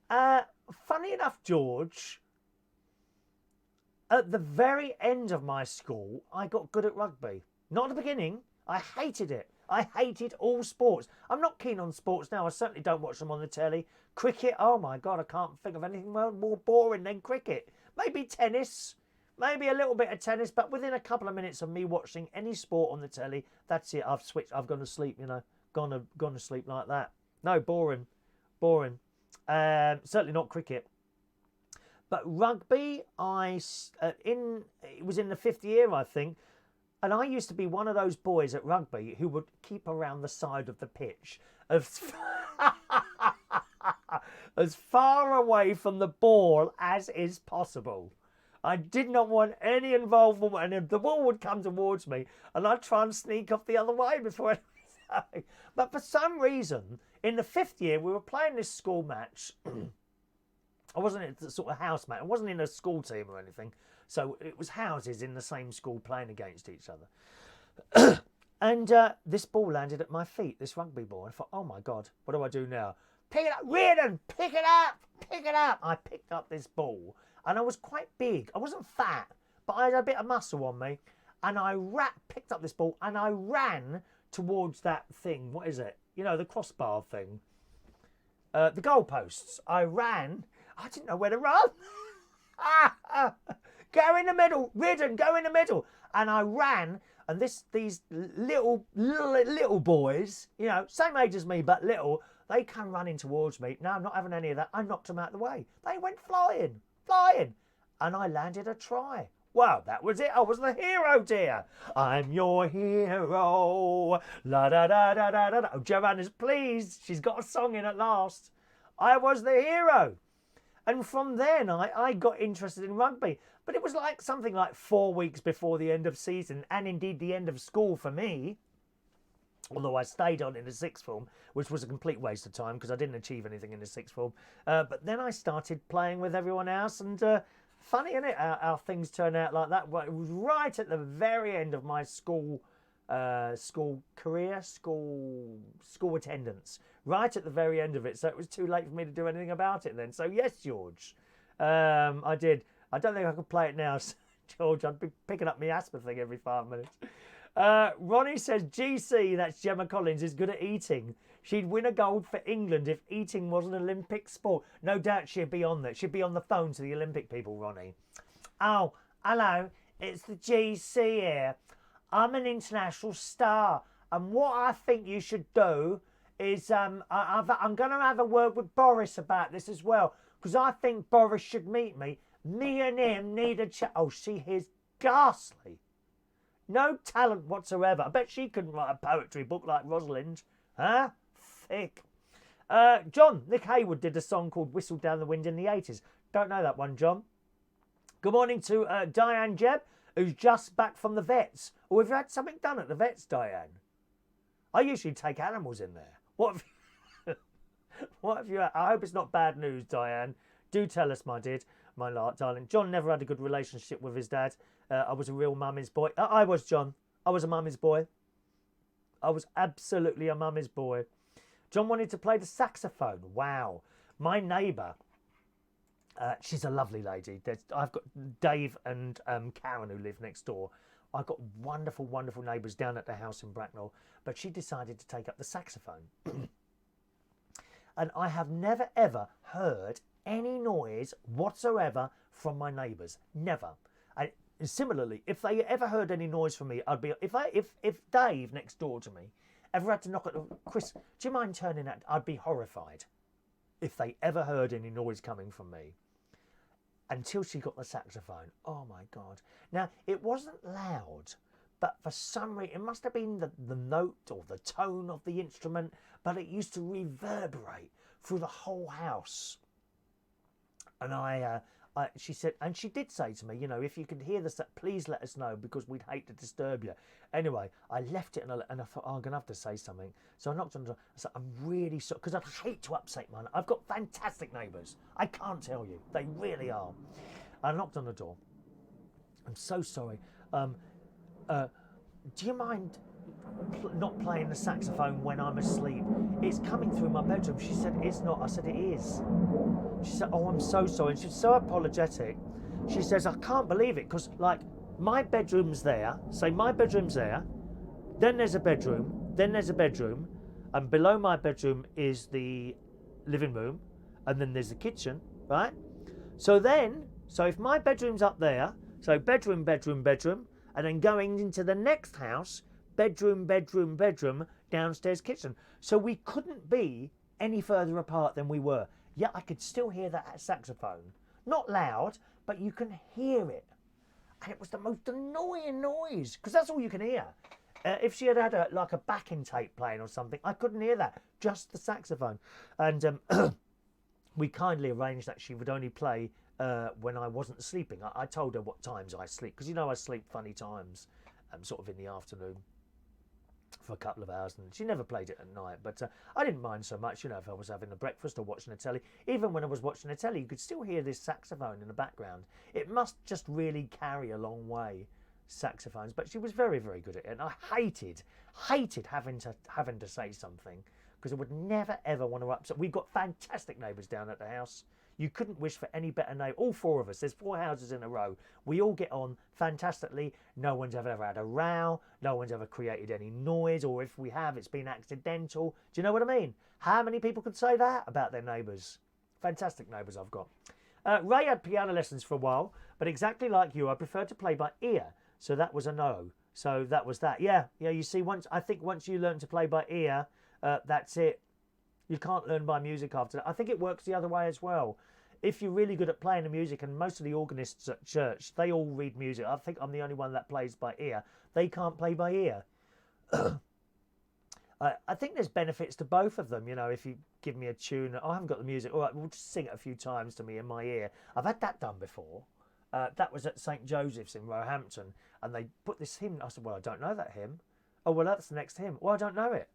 Funny enough, George. At the very end of my school, I got good at rugby. Not at the beginning. I hated it. I hated all sports. I'm not keen on sports now. I certainly don't watch them on the telly. Cricket, oh my God, I can't think of anything more boring than cricket. Maybe tennis. Maybe a little bit of tennis, but within a couple of minutes of me watching any sport on the telly, that's it. I've switched. I've gone to sleep, you know. Gone to sleep like that. No, boring. Certainly not cricket. But rugby, it was in the 5th year, I think, and I used to be one of those boys at rugby who would keep around the side of the pitch as far away from the ball as is possible. I did not want any involvement, and if the ball would come towards me, and I'd try and sneak off the other way before it was. But for some reason, in the 5th year, we were playing this school match. I wasn't in a sort of house match. I wasn't in a school team or anything. So it was houses in the same school playing against each other. And this ball landed at my feet, this rugby ball. And I thought, oh my God, what do I do now? Pick it up, Reardon, pick it up, pick it up. I picked up this ball and I was quite big. I wasn't fat, but I had a bit of muscle on me. And I picked up this ball and I ran towards that thing. What is it? You know, the crossbar thing. The goalposts. I ran. I didn't know where to run. Go in the middle, Reardon, go in the middle. And I ran, and these little boys, you know, same age as me, but little, they come running towards me. No, I'm not having any of that. I knocked them out of the way. They went flying. And I landed a try. Wow, that was it. I was the hero, dear. I'm your hero. La da da da da da. Oh, Joanna's pleased. She's got a song in at last. I was the hero. And from then, I got interested in rugby. But it was like something like 4 weeks before the end of season, and indeed the end of school for me. Although I stayed on in the 6th form, which was a complete waste of time because I didn't achieve anything in the 6th form. But then I started playing with everyone else, and funny, isn't it, how things turn out like that? Well, it was right at the very end of my school career, school attendance. Right at the very end of it, so it was too late for me to do anything about it then. So yes, George, I did. I don't think I could play it now, George. I'd be picking up my asthma thing every 5 minutes. Ronnie says, GC, that's Gemma Collins, is good at eating. She'd win a gold for England if eating was an Olympic sport. No doubt she'd be on that. She'd be on the phone to the Olympic people, Ronnie. Oh, hello, it's the GC here. I'm an international star, and what I think you should do is I'm going to have a word with Boris about this as well, because I think Boris should meet me. Me and him need a chat. Oh, she is ghastly. No talent whatsoever. I bet she couldn't write a poetry book like Rosalind. Huh? Thick. John, Nick Haywood did a song called Whistle Down the Wind in the 80s. Don't know that one, John. Good morning to Diane Jebb, who's just back from the vets. Or have you had something done at the vets, Diane? I usually take animals in there. What have you had? I hope it's not bad news, Diane. Do tell us, my darling. John never had a good relationship with his dad. I was a real mummy's boy. I was, John. I was a mummy's boy. I was absolutely a mummy's boy. John wanted to play the saxophone. Wow. My neighbour, she's a lovely lady. I've got Dave and Karen who live next door. I've got wonderful, wonderful neighbours down at the house in Bracknell. But she decided to take up the saxophone. And I have never, ever heard any noise whatsoever from my neighbours. Never. And similarly, if they ever heard any noise from me, I'd be if Dave next door to me ever had to knock at the Chris, do you mind turning that? I'd be horrified. if they ever heard any noise coming from me. Until she got the saxophone. Oh my God. Now, it wasn't loud, but for some reason, it must have been the note or the tone of the instrument, but it used to reverberate through the whole house. And she said, and she did say to me, you know, if you could hear this, please let us know because we'd hate to disturb you. Anyway, I left it and I thought, oh, I'm going to have to say something. So I knocked on the door. I said, I'm really sorry, because I'd hate to upset mine. I've got fantastic neighbours. I can't tell you. They really are. I knocked on the door. I'm so sorry. Do you mind not playing the saxophone when I'm asleep? It's coming through my bedroom. She said, it's not. I said, it is. She said, oh, I'm so sorry. And she's so apologetic. She says, I can't believe it, because, like, my bedroom's there. Say, my bedroom's there. Then there's a bedroom. Then there's a bedroom. And below my bedroom is the living room. And then there's the kitchen, right? So if my bedroom's up there, so bedroom, bedroom, bedroom, and then going into the next house, bedroom, bedroom, bedroom, downstairs kitchen. So we couldn't be any further apart than we were. Yet I could still hear that saxophone. Not loud, but you can hear it. And it was the most annoying noise, because that's all you can hear. If she had like a backing tape playing or something, I couldn't hear that, just the saxophone. And we kindly arranged that she would only play when I wasn't sleeping. I told her what times I sleep, because you know I sleep funny times, sort of in the afternoon for a couple of hours, and she never played it at night. But I didn't mind so much, you know, if I was having a breakfast or watching a telly. Even when I was watching a telly, you could still hear this saxophone in the background. It must just really carry a long way, saxophones. But she was very, very good at it, and I hated having to say something, because I would never ever want to upset. We've got fantastic neighbours down at the house. You couldn't wish for any better neighbour. All four of us, there's 4 houses in a row. We all get on fantastically. No one's ever had a row. No one's ever created any noise, or if we have, it's been accidental. Do you know what I mean? How many people could say that about their neighbours? Fantastic neighbours I've got. Ray had piano lessons for a while, but exactly like you, I prefer to play by ear. So that was a no. So that was that. Yeah, you see, once you learn to play by ear, that's it. You can't learn by music after that. I think it works the other way as well. If you're really good at playing the music, and most of the organists at church, they all read music. I think I'm the only one that plays by ear. They can't play by ear. I think there's benefits to both of them. You know, if you give me a tune, I haven't got the music. All right, we'll just sing it a few times to me in my ear. I've had that done before. That was at St. Joseph's in Roehampton, and they put this hymn. I said, well, I don't know that hymn. Oh, well, that's the next hymn. Well, I don't know it.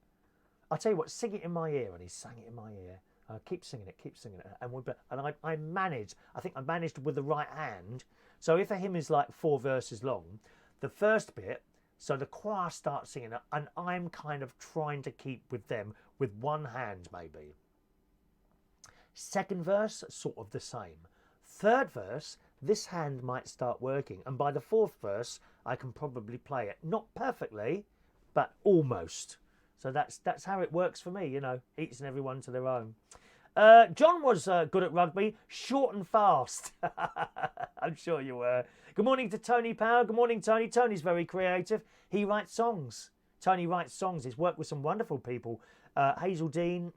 I'll tell you what, sing it in my ear. And he sang it in my ear. Keep singing it. And I managed with the right hand. So if a hymn is like 4 verses long, the first bit, so the choir starts singing it, and I'm kind of trying to keep with them with one hand maybe. Second verse, sort of the same. Third verse, this hand might start working. And by the 4th verse, I can probably play it. Not perfectly, but almost. So that's how it works for me, you know, each and every one to their own. John was good at rugby, short and fast. I'm sure you were. Good morning to Tony Power. Good morning, Tony. Tony's very creative. He writes songs. Tony writes songs. He's worked with some wonderful people. Hazel Dean,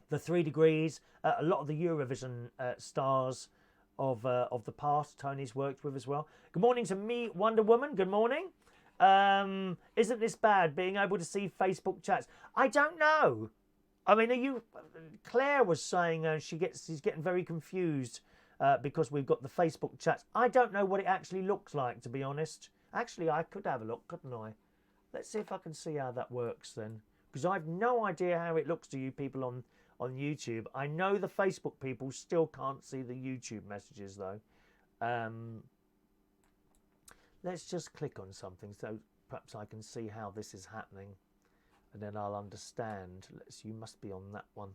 the 3 Degrees, a lot of the Eurovision stars of the past Tony's worked with as well. Good morning to me, Wonder Woman. Good morning. Isn't this bad, being able to see Facebook chats? I don't know. I mean, Claire was saying she's getting very confused because we've got the Facebook chats. I don't know what it actually looks like, to be honest. Actually, I could have a look, couldn't I? Let's see if I can see how that works then. Because I've no idea how it looks to you people on YouTube. I know the Facebook people still can't see the YouTube messages, though. Let's just click on something so perhaps I can see how this is happening, and then I'll understand. You must be on that one.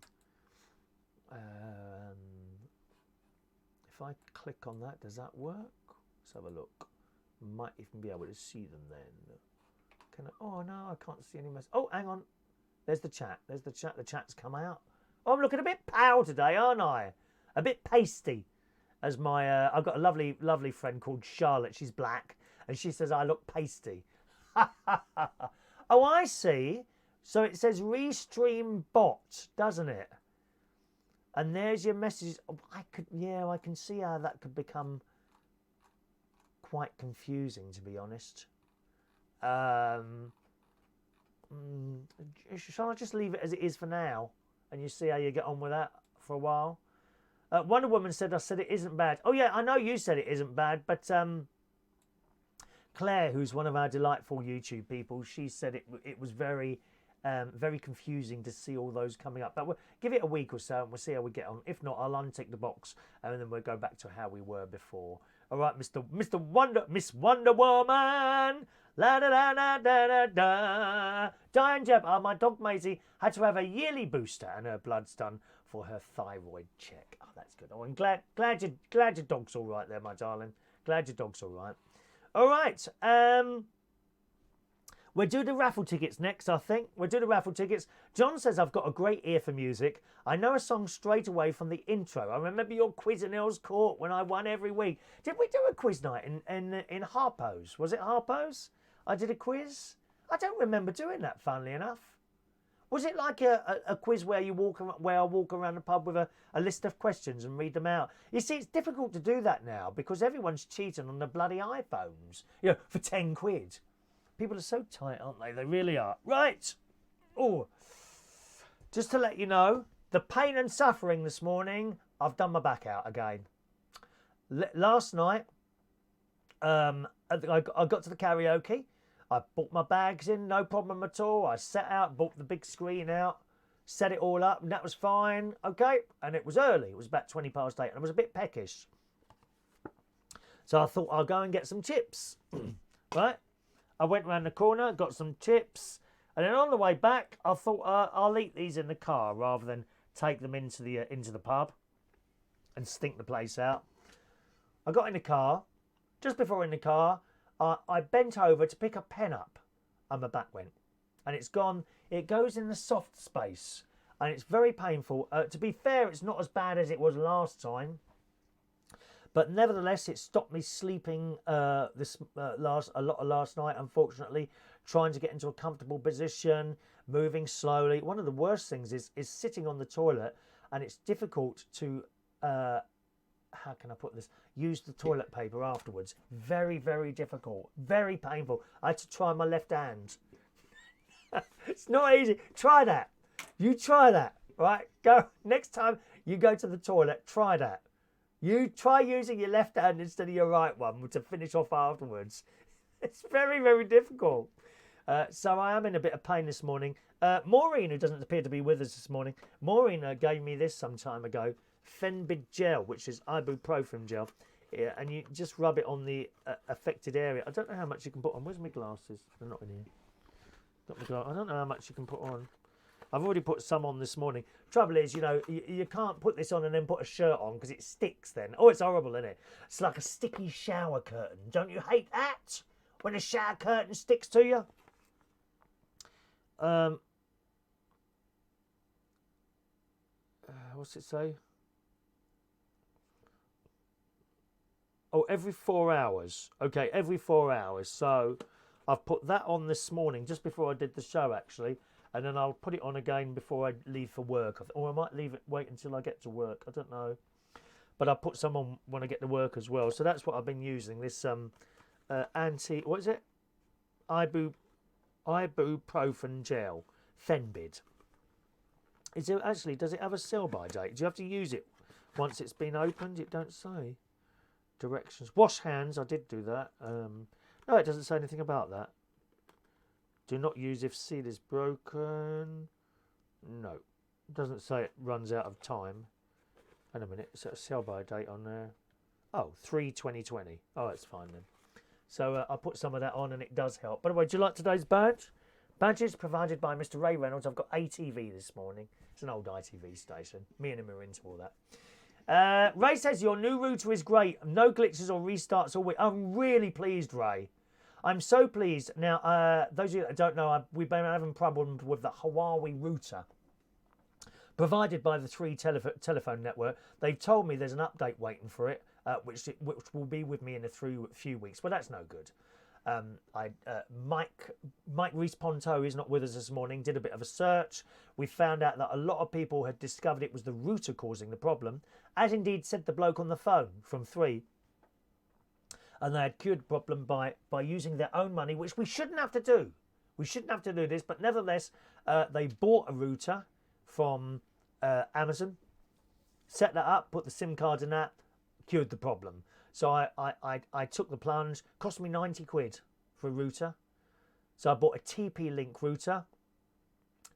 If I click on that, does that work? Let's have a look. Might even be able to see them then. Can I? Oh no, I can't see any messages. Oh, hang on. There's the chat. There's the chat. The chat's come out. Oh, I'm looking a bit pale today, aren't I? A bit pasty. As my, I've got a lovely, lovely friend called Charlotte. She's black. And she says, I look pasty. Oh, I see. So it says Restream bot, doesn't it? And there's your messages. Oh, I can see how that could become quite confusing, to be honest. Shall I just leave it as it is for now, and you see how you get on with that for a while? Wonder Woman said, I said it isn't bad. Oh yeah, I know you said it isn't bad, but Claire, who's one of our delightful YouTube people, she said it was very confusing to see all those coming up. But we'll give it a week or so and we'll see how we get on. If not, I'll untick the box and then we'll go back to how we were before. All right, Miss Wonder Woman. La da da da da da da. Diane Jeb, my dog Maisie had to have a yearly booster and her blood's done for her thyroid check. Oh, that's good. Oh, I'm glad your dog's all right there, my darling. Glad your dog's all right. All right. We'll do the raffle tickets next, I think. We'll do the raffle tickets. John says, I've got a great ear for music. I know a song straight away from the intro. I remember your quiz in Earl's Court when I won every week. Did we do a quiz night in Harpo's? Was it Harpo's? I did a quiz? I don't remember doing that, funnily enough. Was it like a quiz where I walk around the pub with a list of questions and read them out? You see, it's difficult to do that now because everyone's cheating on the bloody iPhones, you know, for 10 quid. People are so tight, aren't they? They really are. Right. Oh, just to let you know, the pain and suffering this morning, I've done my back out again. Last night, I got to the karaoke. I brought my bags in, no problem at all. I set out, brought the big screen out, set it all up, and that was fine. Okay, and it was early. It was about 20 past 8, and I was a bit peckish. So I thought I'll go and get some chips. Right? I went round the corner, got some chips, and then on the way back, I thought I'll eat these in the car rather than take them into the pub and stink the place out. I got in the car. Just before in the car, I bent over to pick a pen up, and my back went, and it's gone. It goes in the soft space, and it's very painful. To be fair, it's not as bad as it was last time. But nevertheless, it stopped me sleeping a lot of last night, unfortunately, trying to get into a comfortable position, moving slowly. One of the worst things is sitting on the toilet, and it's difficult to, how can I put this, use the toilet paper afterwards. Very, very difficult, very painful. I had to try my left hand. It's not easy. Try that. You try that, right? Go next time you go to the toilet, try that. You try using your left hand instead of your right one to finish off afterwards. It's very, very difficult. So I am in a bit of pain this morning. Maureen, who doesn't appear to be with us this morning, Maureen gave me this some time ago, Fenbid gel, which is ibuprofen gel. Yeah, and you just rub it on the affected area. I don't know how much you can put on. Where's my glasses? They're not in here. I don't know how much you can put on. I've already put some on this morning. Trouble is, you know, you can't put this on and then put a shirt on because it sticks then. Oh, it's horrible, isn't it? It's like a sticky shower curtain. Don't you hate that? When a shower curtain sticks to you? What's it say? Oh, every 4 hours. Okay, every 4 hours. So I've put that on this morning, just before I did the show, actually. And then I'll put it on again before I leave for work. Or I might wait until I get to work. I don't know. But I'll put some on when I get to work as well. So that's what I've been using. This what is it? Ibuprofen gel. Fenbid. Is it actually, does it have a sell-by date? Do you have to use it once it's been opened? It don't say. Directions. Wash hands. I did do that. No, it doesn't say anything about that. Do not use if seal is broken. No. It doesn't say it runs out of time. Wait a minute. Is that a sell-by date on there? Oh, 3/2020. Oh, it's fine then. So I put some of that on and it does help. By the way, do you like today's badge? Badges provided by Mr. Ray Reynolds. I've got ATV this morning. It's an old ITV station. Me and him are into all that. Ray says your new router is great. No glitches or restarts all week. I'm really pleased, Ray. I'm so pleased. Now, those of you that don't know, we've been having problems with the Huawei router provided by the 3 telephone network. They've told me there's an update waiting for it, which will be with me in a few weeks. Well, that's no good. Mike Reese-Ponto is not with us this morning, did a bit of a search. We found out that a lot of people had discovered it was the router causing the problem, as indeed said the bloke on the phone from 3. And they had cured the problem by using their own money, which we shouldn't have to do. We shouldn't have to do this, but nevertheless, they bought a router from Amazon, set that up, put the SIM card in that, cured the problem. So I took the plunge. Cost me 90 quid for a router. So I bought a TP-Link router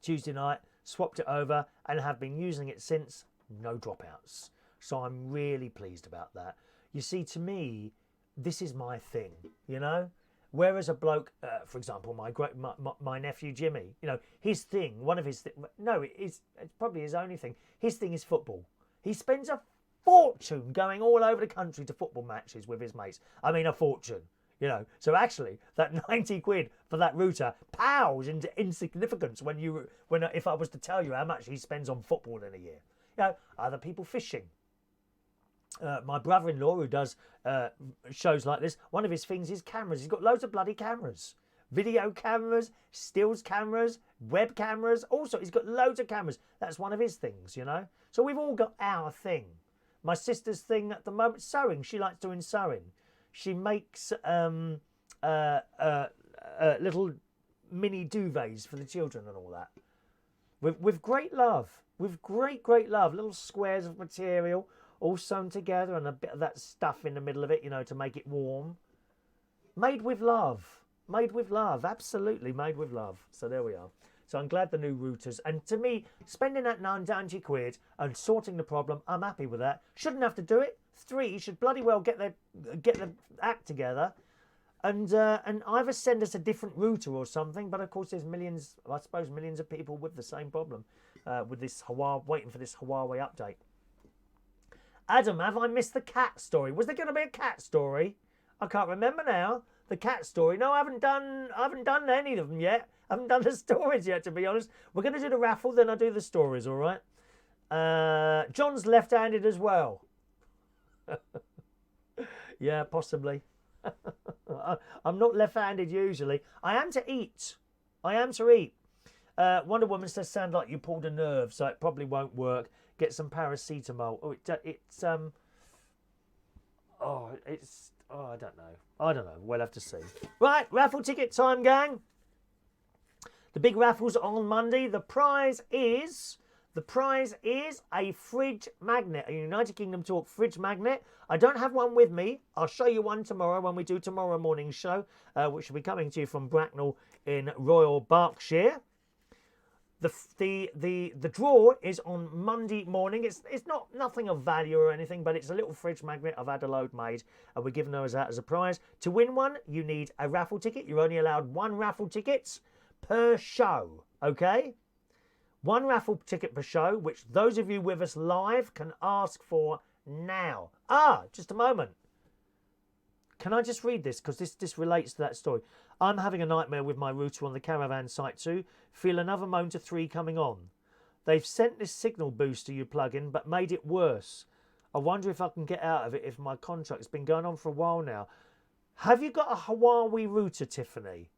Tuesday night, swapped it over, and have been using it since. No dropouts. So I'm really pleased about that. You see, to me, this is my thing, you know? Whereas a bloke, for example, my nephew Jimmy, you know, his thing, one of his it's probably his only thing. His thing is football. He spends a fortune going all over the country to football matches with his mates. I mean, a fortune, you know. So actually, that 90 quid for that router pales into insignificance when if I was to tell you how much he spends on football in a year. You know, other people fishing. My brother-in-law, who does shows like this, one of his things is cameras. He's got loads of bloody cameras. Video cameras, stills cameras, web cameras. Also, he's got loads of cameras. That's one of his things, you know. So we've all got our thing. My sister's thing at the moment, sewing. She likes doing sewing. She makes little mini duvets for the children and all that. With great love. With great love. Little squares of material all sewn together and a bit of that stuff in the middle of it, you know, to make it warm. Made with love. Made with love. Absolutely made with love. So there we are. So I'm glad the new routers. And to me, spending that 90 quid and sorting the problem, I'm happy with that. Shouldn't have to do it. 3 should bloody well get the act together and either send us a different router or something. But of course, there's millions of people with the same problem with this Huawei, waiting for this Huawei update. Adam, have I missed the cat story? Was there going to be a cat story? I can't remember now. The cat story. No, I haven't done any of them yet. I haven't done the stories yet, to be honest. We're going to do the raffle, then I'll do the stories, all right? John's left-handed as well. Yeah, possibly. I'm not left-handed usually. I am to eat. Wonder Woman says, sound like you pulled a nerve, so it probably won't work. Get some paracetamol. I don't know. We'll have to see. Right, raffle ticket time, gang. The big raffle's on Monday. The prize is a fridge magnet, a United Kingdom Talk fridge magnet. I don't have one with me. I'll show you one tomorrow when we do tomorrow morning's show, which will be coming to you from Bracknell in Royal Berkshire. The draw is on Monday morning. It's nothing of value or anything, but it's a little fridge magnet I've had a load made, and we're giving those out as a prize. To win one, you need a raffle ticket. You're only allowed 1 raffle ticket per show, okay? 1 raffle ticket per show, which those of you with us live can ask for now. Just a moment. Can I just read this? Because this relates to that story. I'm having a nightmare with my router on the caravan site too. Feel another moan to 3 coming on. They've sent this signal booster you plug in, but made it worse. I wonder if I can get out of it if my contract's been going on for a while now. Have you got a Huawei router, Tiffany?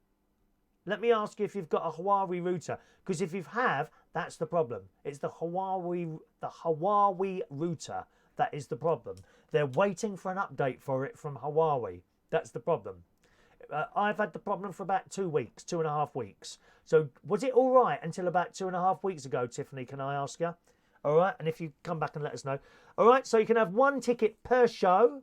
Let me ask you if you've got a Huawei router. Because if you have, that's the problem. It's the Huawei router that is the problem. They're waiting for an update for it from Huawei. That's the problem. I've had the problem for about 2.5 weeks. So was it all right until about 2.5 weeks ago, Tiffany? Can I ask you? All right. And if you come back and let us know. All right. So you can have 1 ticket per show.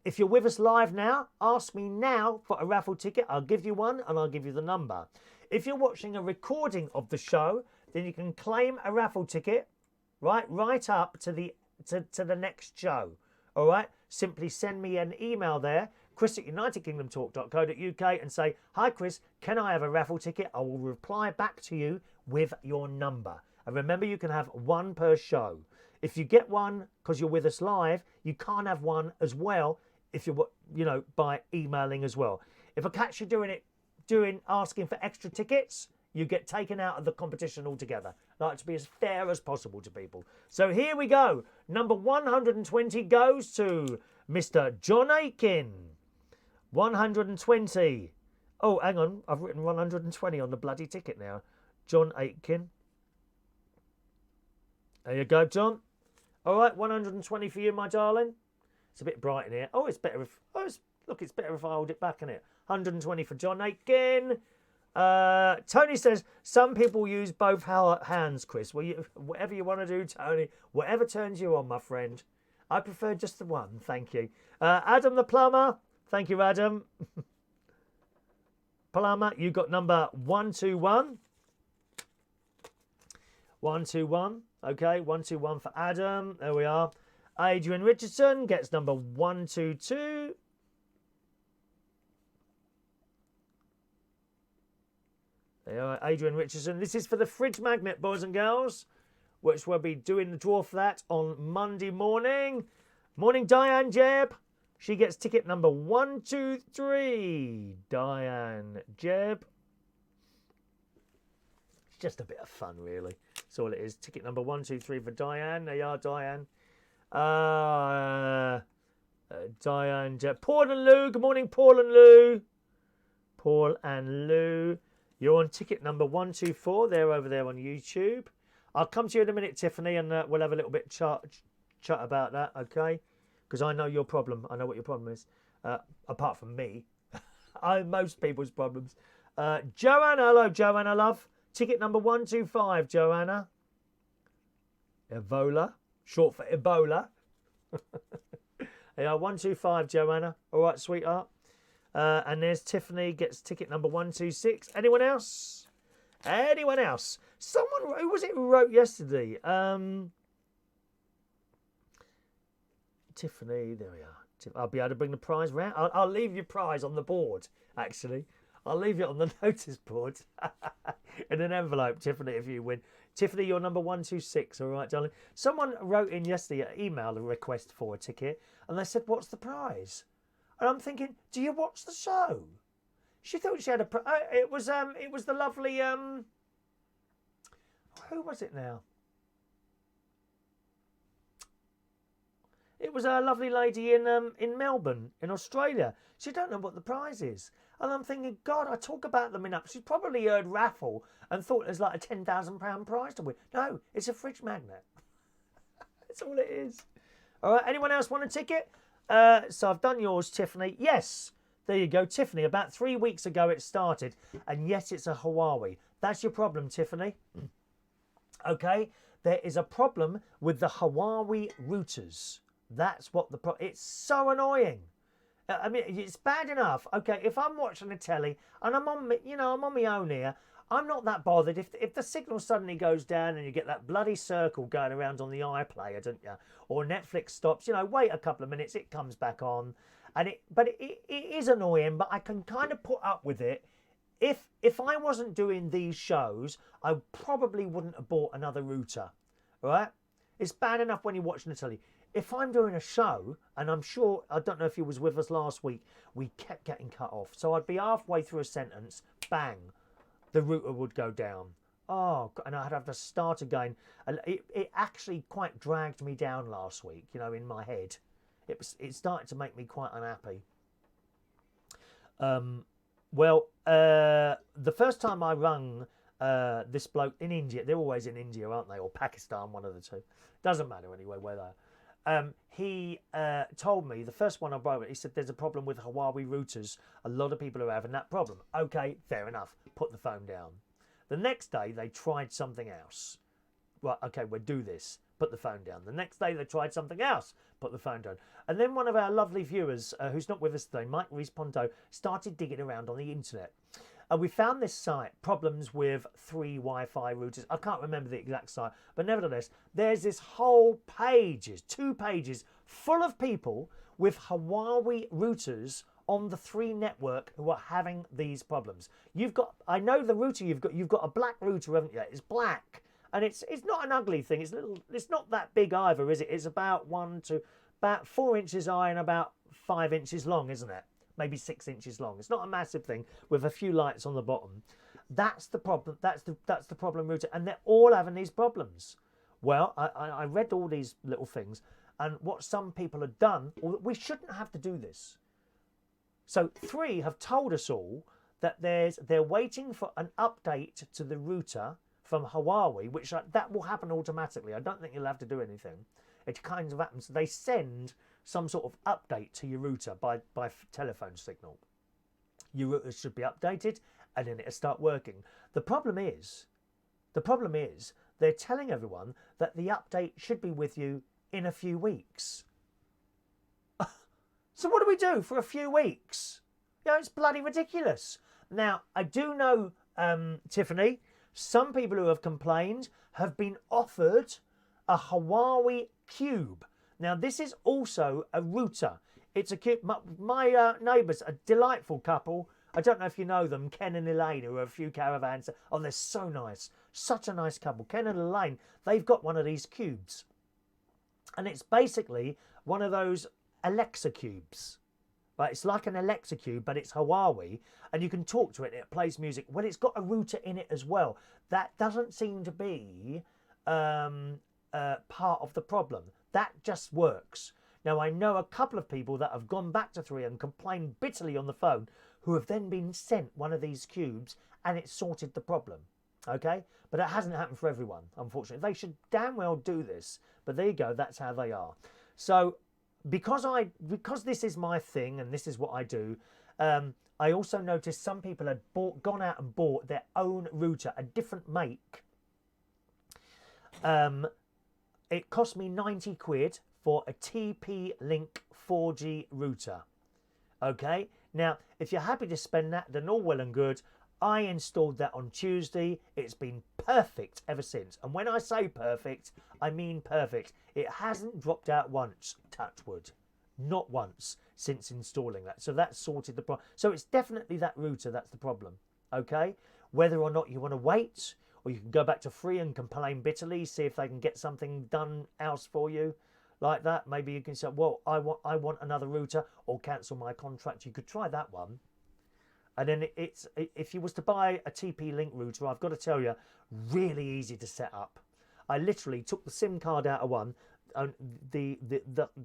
If you're with us live now, ask me now for a raffle ticket. I'll give you one and I'll give you the number. If you're watching a recording of the show, then you can claim a raffle ticket right up to the next show. All right. Simply send me an email there, chris@unitedkingdomtalk.co.uk, and say, hi Chris, can I have a raffle ticket? I will reply back to you with your number. And remember, you can have 1 per show. If you get one because you're with us live, you can't have one as well if you're, by emailing as well. If I catch you asking for extra tickets, you get taken out of the competition altogether. I like to be as fair as possible to people. So here we go. Number 120 goes to Mr. John Aiken. 120. Oh, hang on. I've written 120 on the bloody ticket now. John Aitken. There you go, John. All right, 120 for you, my darling. It's a bit bright in here. Oh, it's better if... Oh, look, it's better if I hold it back, innit? 120 for John Aitken. Tony says, some people use both hands, Chris. Well, whatever you want to do, Tony. Whatever turns you on, my friend. I prefer just the one. Thank you. Adam the plumber. Thank you, Adam. Plumber, you got number 121. 121. Okay, 121 for Adam. There we are. Adrian Richardson gets number 122. There you are, Adrian Richardson. This is for the fridge magnet, boys and girls, which we'll be doing the draw for that on Monday morning. Morning, Diane Jeb. She gets ticket number 123. Diane Jeb. It's just a bit of fun, really. That's all it is. Ticket number 123 for Diane. There you are, Diane. Diane Jeb. Paul and Lou. Good morning, Paul and Lou. Paul and Lou. You're on ticket number 124. They're over there on YouTube. I'll come to you in a minute, Tiffany, and we'll have a little bit chat about that, okay? Because I know your problem. I know what your problem is. Apart from me. Most people's problems. Joanna, hello, Joanna, love. Ticket number 125, Joanna. Ebola. Short for Ebola. Yeah, 125, Joanna. All right, sweetheart. And there's Tiffany, gets ticket number 126. Anyone else? Anyone else? Someone, who was it who wrote yesterday? Tiffany, there we are. I'll be able to bring the prize round. I'll leave your prize on the board, actually. I'll leave it on the notice board in an envelope, Tiffany, if you win. Tiffany, you're number 126, all right, darling? Someone wrote in yesterday, emailed a request for a ticket, and they said, what's the prize? And I'm thinking, do you watch the show? She thought she had a... it was the lovely... who was it now? It was a lovely lady in Melbourne, in Australia. She don't know what the prize is. And I'm thinking, God, I talk about them enough. She's probably heard raffle and thought there's like a £10,000 prize to win. No, it's a fridge magnet. That's all it is. All right, anyone else want a ticket? So I've done yours, Tiffany. Yes, there you go, Tiffany. About 3 weeks ago it started. And yes, it's a Huawei. That's your problem, Tiffany. Okay, there is a problem with the Huawei routers. That's what the problem... It's so annoying. I mean, it's bad enough. Okay, if I'm watching a telly and I'm on, I'm on my own here, I'm not that bothered. If the signal suddenly goes down and you get that bloody circle going around on the iPlayer, don't you? Or Netflix stops, wait a couple of minutes, it comes back on. But it is annoying, but I can kind of put up with it. If I wasn't doing these shows, I probably wouldn't have bought another router, right? It's bad enough when you're watching the telly. If I'm doing a show, and I'm sure, I don't know if you was with us last week, we kept getting cut off. So I'd be halfway through a sentence, bang, the router would go down. Oh, and I'd have to start again. And it actually quite dragged me down last week, in my head. It started to make me quite unhappy. The first time I rung this bloke in India, they're always in India, aren't they? Or Pakistan, one of the two. Doesn't matter anyway where they are. He told me, the first one I broke it, he said there's a problem with Huawei routers. A lot of people are having that problem. Okay, fair enough. Put the phone down. The next day, they tried something else. Right, okay, we'll do this. Put the phone down. The next day, they tried something else. Put the phone down. And then one of our lovely viewers, who's not with us today, Mike Rees-Ponto, started digging around on the internet. And we found this site, problems with 3 Wi-Fi routers. I can't remember the exact site, but nevertheless, there's this whole pages, 2 pages, full of people with Huawei routers on the 3 network who are having these problems. I know the router you've got a black router, haven't you? It's black. And it's not an ugly thing. It's not that big either, is it? It's about 4 inches high and about 5 inches long, isn't it? Maybe 6 inches long. It's not a massive thing with a few lights on the bottom. That's the problem. That's the problem router, and they're all having these problems. Well, I read all these little things, and what some people have done. We shouldn't have to do this. So 3 have told us all that they're waiting for an update to the router from Huawei, which that will happen automatically. I don't think you'll have to do anything. It kind of happens. They send some sort of update to your router by telephone signal. Your router should be updated, and then it'll start working. The problem is they're telling everyone that the update should be with you in a few weeks. So what do we do for a few weeks? You know, it's bloody ridiculous. Now, I do know, Tiffany, some people who have complained have been offered a Huawei Cube. Now, this is also a router. It's a cube. My neighbours, a delightful couple. I don't know if you know them, Ken and Elaine, who are a few caravans. Oh, they're so nice. Such a nice couple. Ken and Elaine, they've got one of these cubes. And it's basically one of those Alexa cubes. Right? It's like an Alexa cube, but it's Huawei. And you can talk to it and it plays music. Well, it's got a router in it as well. That doesn't seem to be part of the problem. That just works. Now, I know a couple of people that have gone back to 3 and complained bitterly on the phone who have then been sent one of these cubes and it sorted the problem. Okay? But that hasn't happened for everyone, unfortunately. They should damn well do this. But there you go. That's how they are. So because this is my thing and this is what I do, I also noticed some people had gone out and bought their own router, a different make. It cost me 90 quid for a TP-Link 4G router. Okay? Now, if you're happy to spend that, then all well and good. I installed that on Tuesday. It's been perfect ever since. And when I say perfect, I mean perfect. It hasn't dropped out once, touch wood. Not once since installing that. So that sorted the problem. So it's definitely that router that's the problem. Okay? Whether or not you want to wait, or you can go back to 3 and complain bitterly, see if they can get something done else for you. Like that, maybe you can say, well, I want another router, or cancel my contract. You could try that one. And then if you was to buy a TP-Link router, I've got to tell you, really easy to set up. I literally took the SIM card out of one. And the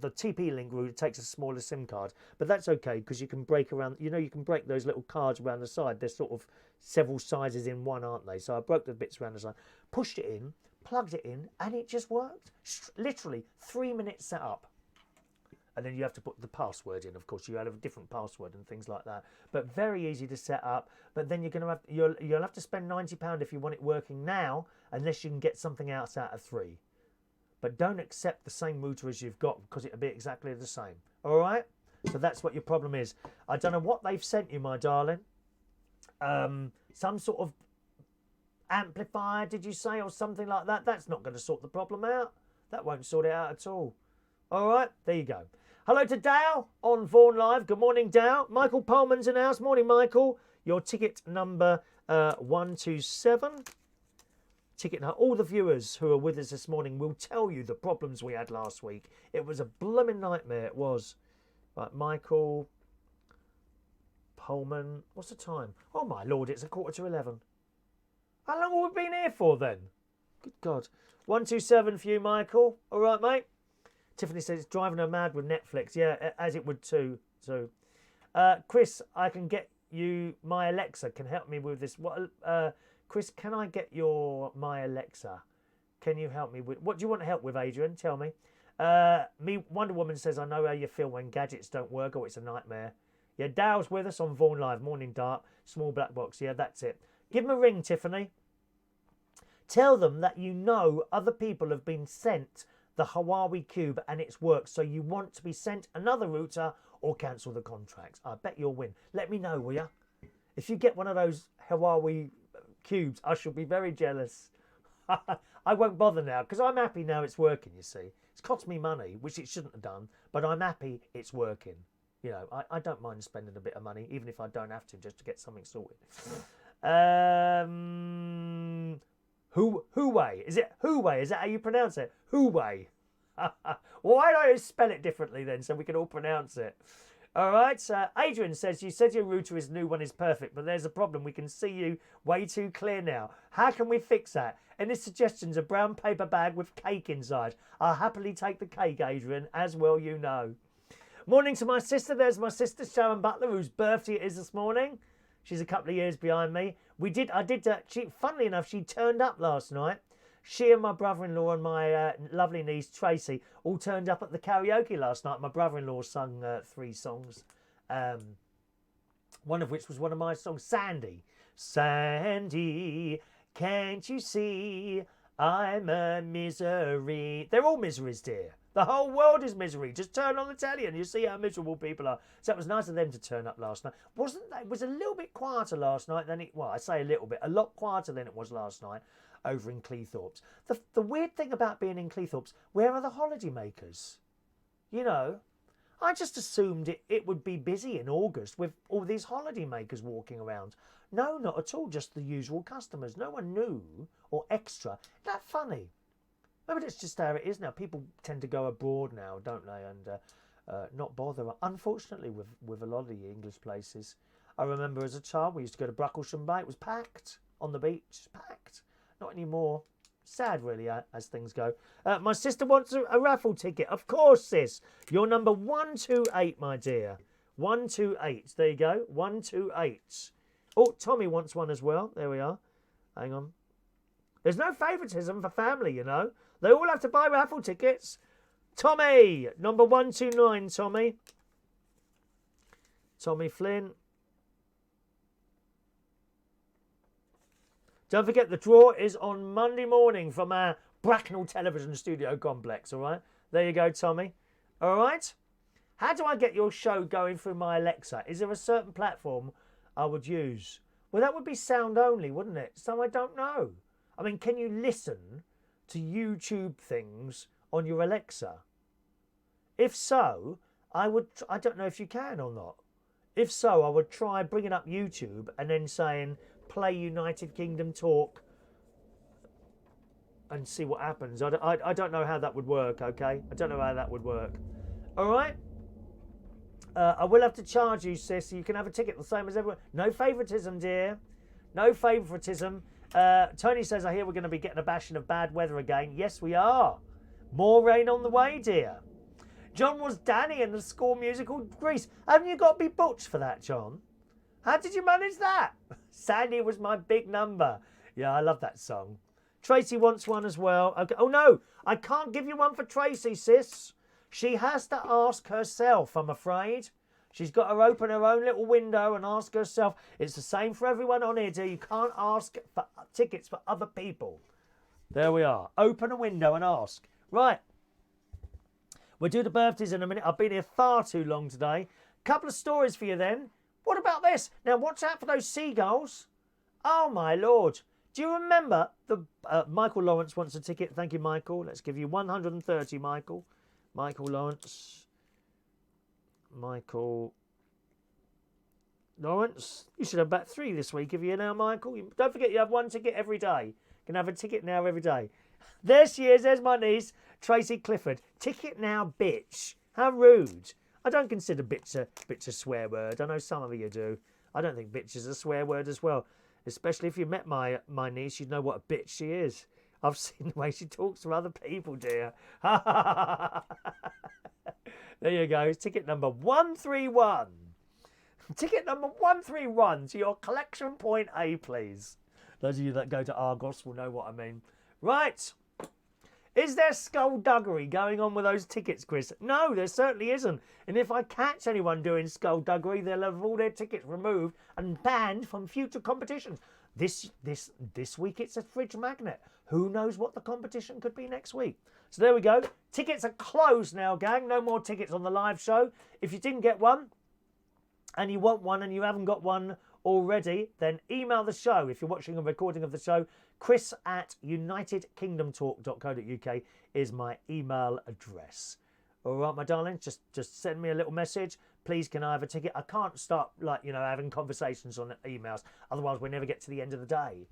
TP-Link router takes a smaller SIM card, but that's okay because you can break around. You know, you can break those little cards around the side. They're sort of several sizes in one, aren't they? So I broke the bits around the side, pushed it in, plugged it in, and it just worked. Literally 3 minutes set up. And then you have to put the password in. Of course, you have a different password and things like that. But very easy to set up. But then you'll have to spend £90 if you want it working now, unless you can get something else out of 3. But don't accept the same router as you've got because it'll be exactly the same. All right? So that's what your problem is. I don't know what they've sent you, my darling. Some sort of amplifier, did you say, or something like that? That's not going to sort the problem out. That won't sort it out at all. All right? There you go. Hello to Dow on Vaughan Live. Good morning, Dow. Michael Pullman's in the house. Morning, Michael. Your ticket number 127. Ticket now. All the viewers who are with us this morning will tell you the problems we had last week. It was a blooming nightmare. It was. Right, Michael Pullman. What's the time? Oh my lord, it's 11:15. How long have we been here for then? Good God. 127 for you, Michael. All right, mate. Tiffany says it's driving her mad with Netflix. Yeah, as it would too. So, Chris, I can get you. My Alexa can help me with this. What? Chris, can I get your My Alexa? Can you help me with... What do you want help with, Adrian? Tell me. Wonder Woman says, I know how you feel when gadgets don't work. Oh, it's a nightmare. Yeah, Dow's with us on Vaughan Live. Morning Dark. Small black box. Yeah, that's it. Give them a ring, Tiffany. Tell them that you know other people have been sent the Huawei Cube and it's worked. So you want to be sent another router or cancel the contracts. I bet you'll win. Let me know, will you? If you get one of those Huawei cubes, I shall be very jealous. I won't bother now because I'm happy now it's working, you see. It's cost me money, which it shouldn't have done, but I'm happy it's working. You know, I don't mind spending a bit of money, even if I don't have to, just to get something sorted. Huawei. Is it Huawei? Is that how you pronounce it? Huawei. Why don't you spell it differently then so we can all pronounce it? All right, so Adrian says, you said your router is new one is perfect, but there's a problem. We can see you way too clear now. How can we fix that? Any suggestions? A brown paper bag with cake inside. I'll happily take the cake, Adrian, as well you know. Morning to my sister. There's my sister, Sharon Butler, whose birthday it is this morning. She's a couple of years behind me. Funnily enough, she turned up last night. She and my brother-in-law and my lovely niece, Tracy, all turned up at the karaoke last night. My brother-in-law sung 3 songs, one of which was one of my songs, Sandy. Sandy, can't you see I'm a misery? They're all miseries, dear. The whole world is misery. Just turn on the telly and you see how miserable people are. So it was nice of them to turn up last night. It was a little bit quieter last night than I say a little bit, a lot quieter than it was last night over in Cleethorpes. The weird thing about being in Cleethorpes, where are the holiday makers? You know, I just assumed it would be busy in August with all these holiday makers walking around. No, not at all, just the usual customers. No one new or extra. Isn't that funny? Maybe that's just how it is now. People tend to go abroad now, don't they? And not bother. Unfortunately, with a lot of the English places. I remember as a child, we used to go to Bracklesham Bay. It was packed on the beach. Packed. Not anymore. Sad, really, as things go. My sister wants a raffle ticket. Of course, sis. You're number 128, my dear. 128. There you go. 128. Oh, Tommy wants one as well. There we are. Hang on. There's no favouritism for family, you know. They all have to buy raffle tickets. Tommy, number 129, Tommy. Tommy Flynn. Don't forget, the draw is on Monday morning from our Bracknell Television Studio Complex, all right? There you go, Tommy. All right? How do I get your show going through my Alexa? Is there a certain platform I would use? Well, that would be sound only, wouldn't it? So I don't know. I mean, can you listen to YouTube things on your Alexa? If so, I don't know if you can or not. If so, I would try bringing up YouTube and then saying, play United Kingdom talk and see what happens. I don't know how that would work, okay? I don't know how that would work. All right? I will have to charge you, sis. So you can have a ticket the same as everyone. No favouritism, dear. No favouritism. Tony says, I hear we're going to be getting a bashing of bad weather again. Yes, we are. More rain on the way, dear. John was Danny in the school musical Grease. Haven't you got to be butch for that, John? How did you manage that? Sandy was my big number. Yeah, I love that song. Tracy wants one as well. Okay. Oh, no, I can't give you one for Tracy, sis. She has to ask herself, I'm afraid. She's got to open her own little window and ask herself. It's the same for everyone on here, dear. You can't ask for tickets for other people. There we are. Open a window and ask. Right. We'll do the birthdays in a minute. I've been here far too long today. Couple of stories for you then. What about this? Now, watch out for those seagulls. Oh, my Lord. Do you remember the Michael Lawrence wants a ticket? Thank you, Michael. Let's give you 130, Michael. Michael Lawrence. Michael Lawrence. You should have about 3 this week if you're now, Michael. Don't forget you have 1 ticket every day. You can have a ticket now every day. There she is. There's my niece, Tracy Clifford. Ticket now, bitch. How rude. I don't consider bitch a swear word. I know some of you do. I don't think bitch is a swear word as well. Especially if you met my niece, you'd know what a bitch she is. I've seen the way she talks to other people, dear. There you go. Ticket number 131. Ticket number 131 to your collection point A, please. Those of you that go to Argos will know what I mean. Right. Is there skullduggery going on with those tickets, Chris? No, there certainly isn't. And if I catch anyone doing skullduggery, they'll have all their tickets removed and banned from future competitions. This week it's a fridge magnet. Who knows what the competition could be next week? So there we go. Tickets are closed now, gang. No more tickets on the live show. If you didn't get one and you want one and you haven't got one already, then email the show. If you're watching a recording of the show, chris@unitedkingdomtalk.co.uk is my email address. All right, my darlings, just send me a little message. Please, can I have a ticket? I can't start, having conversations on emails. Otherwise, we'll never get to the end of the day.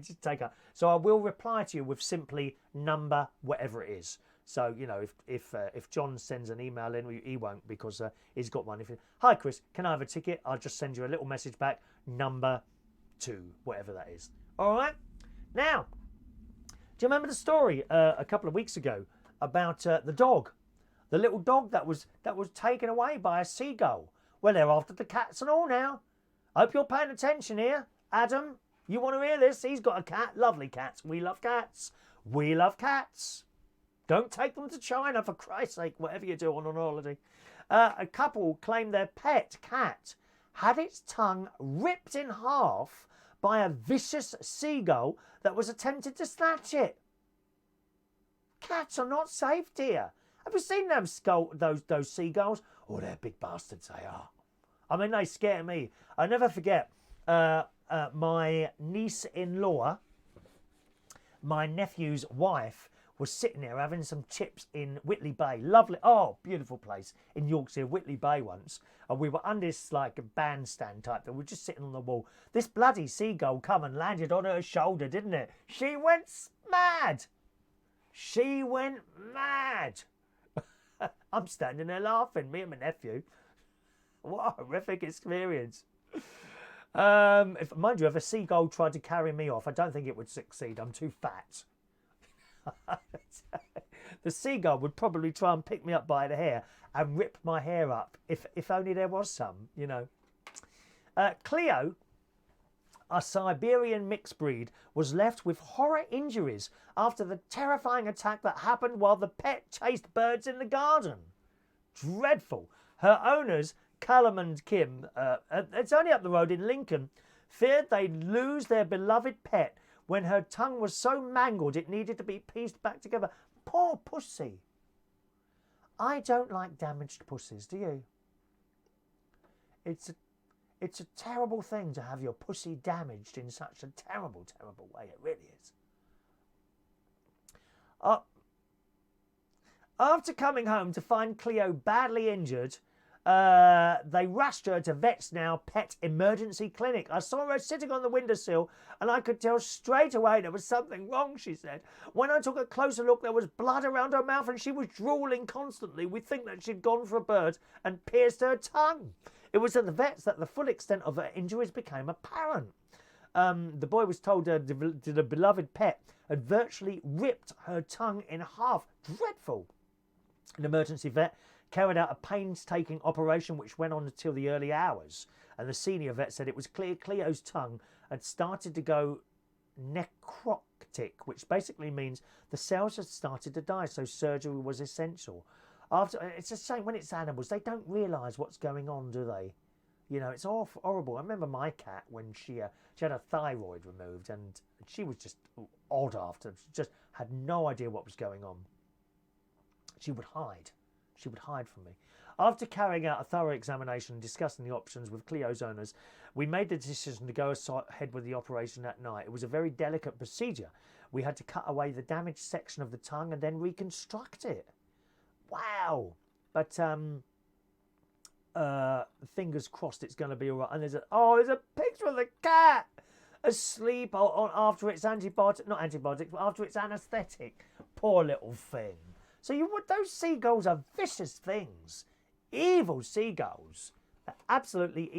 Just take up. So I will reply to you with simply number whatever it is. So, if John sends an email in, he won't because he's got one. Hi, Chris, can I have a ticket? I'll just send you a little message back, number 2, whatever that is. All right? Now, do you remember the story a couple of weeks ago about the dog? The little dog that was taken away by a seagull. Well, they're after the cats and all now. Hope you're paying attention here. Adam, you want to hear this? He's got a cat. Lovely cats. We love cats. We love cats. Don't take them to China, for Christ's sake, whatever you do on an holiday. A couple claimed their pet cat had its tongue ripped in half by a vicious seagull that was attempting to snatch it. Cats are not safe, dear. Have you seen them those seagulls? Oh, they're big bastards, they are. I mean, they scare me. I never forget my niece-in-law, my nephew's wife, was sitting there having some chips in Whitley Bay. Lovely, oh, beautiful place in Yorkshire, Whitley Bay once. And we were under this like a bandstand type thing. We were just sitting on the wall. This bloody seagull come and landed on her shoulder, didn't it? She went mad. She went mad. I'm standing there laughing, me and my nephew. What a horrific experience. Mind you, if a seagull tried to carry me off, I don't think it would succeed. I'm too fat. The seagull would probably try and pick me up by the hair and rip my hair up, if only there was some, you know. Cleo, a Siberian mixed breed, was left with horror injuries after the terrifying attack that happened while the pet chased birds in the garden. Dreadful. Her owners, Callum and Kim, it's only up the road in Lincoln, feared they'd lose their beloved pet when her tongue was so mangled it needed to be pieced back together. Poor pussy. I don't like damaged pussies, do you? It's a terrible thing to have your pussy damaged in such a terrible, terrible way. It really is. After coming home to find Cleo badly injured, they rushed her to Vet's Now Pet Emergency Clinic. I saw her sitting on the windowsill and I could tell straight away there was something wrong, she said. When I took a closer look, there was blood around her mouth and she was drooling constantly. We think that she'd gone for a bird and pierced her tongue. It was at the vets that the full extent of her injuries became apparent. The boy was told the beloved pet had virtually ripped her tongue in half. Dreadful. An emergency vet carried out a painstaking operation which went on until the early hours, and the senior vet said it was clear Cleo's tongue had started to go necrotic, which basically means the cells had started to die, so surgery was essential. It's a shame when it's animals, they don't realise what's going on, do they? You know, it's awful, horrible. I remember my cat when she had her thyroid removed, and she was just odd after. She just had no idea what was going on. She would hide. She would hide from me. After carrying out a thorough examination and discussing the options with Cleo's owners, we made the decision to go ahead with the operation that night. It was a very delicate procedure. We had to cut away the damaged section of the tongue and then reconstruct it. Wow. But fingers crossed it's going to be all right. And there's a picture of the cat asleep after its after its anaesthetic. Poor little thing. So those seagulls are vicious things. Evil seagulls. Absolutely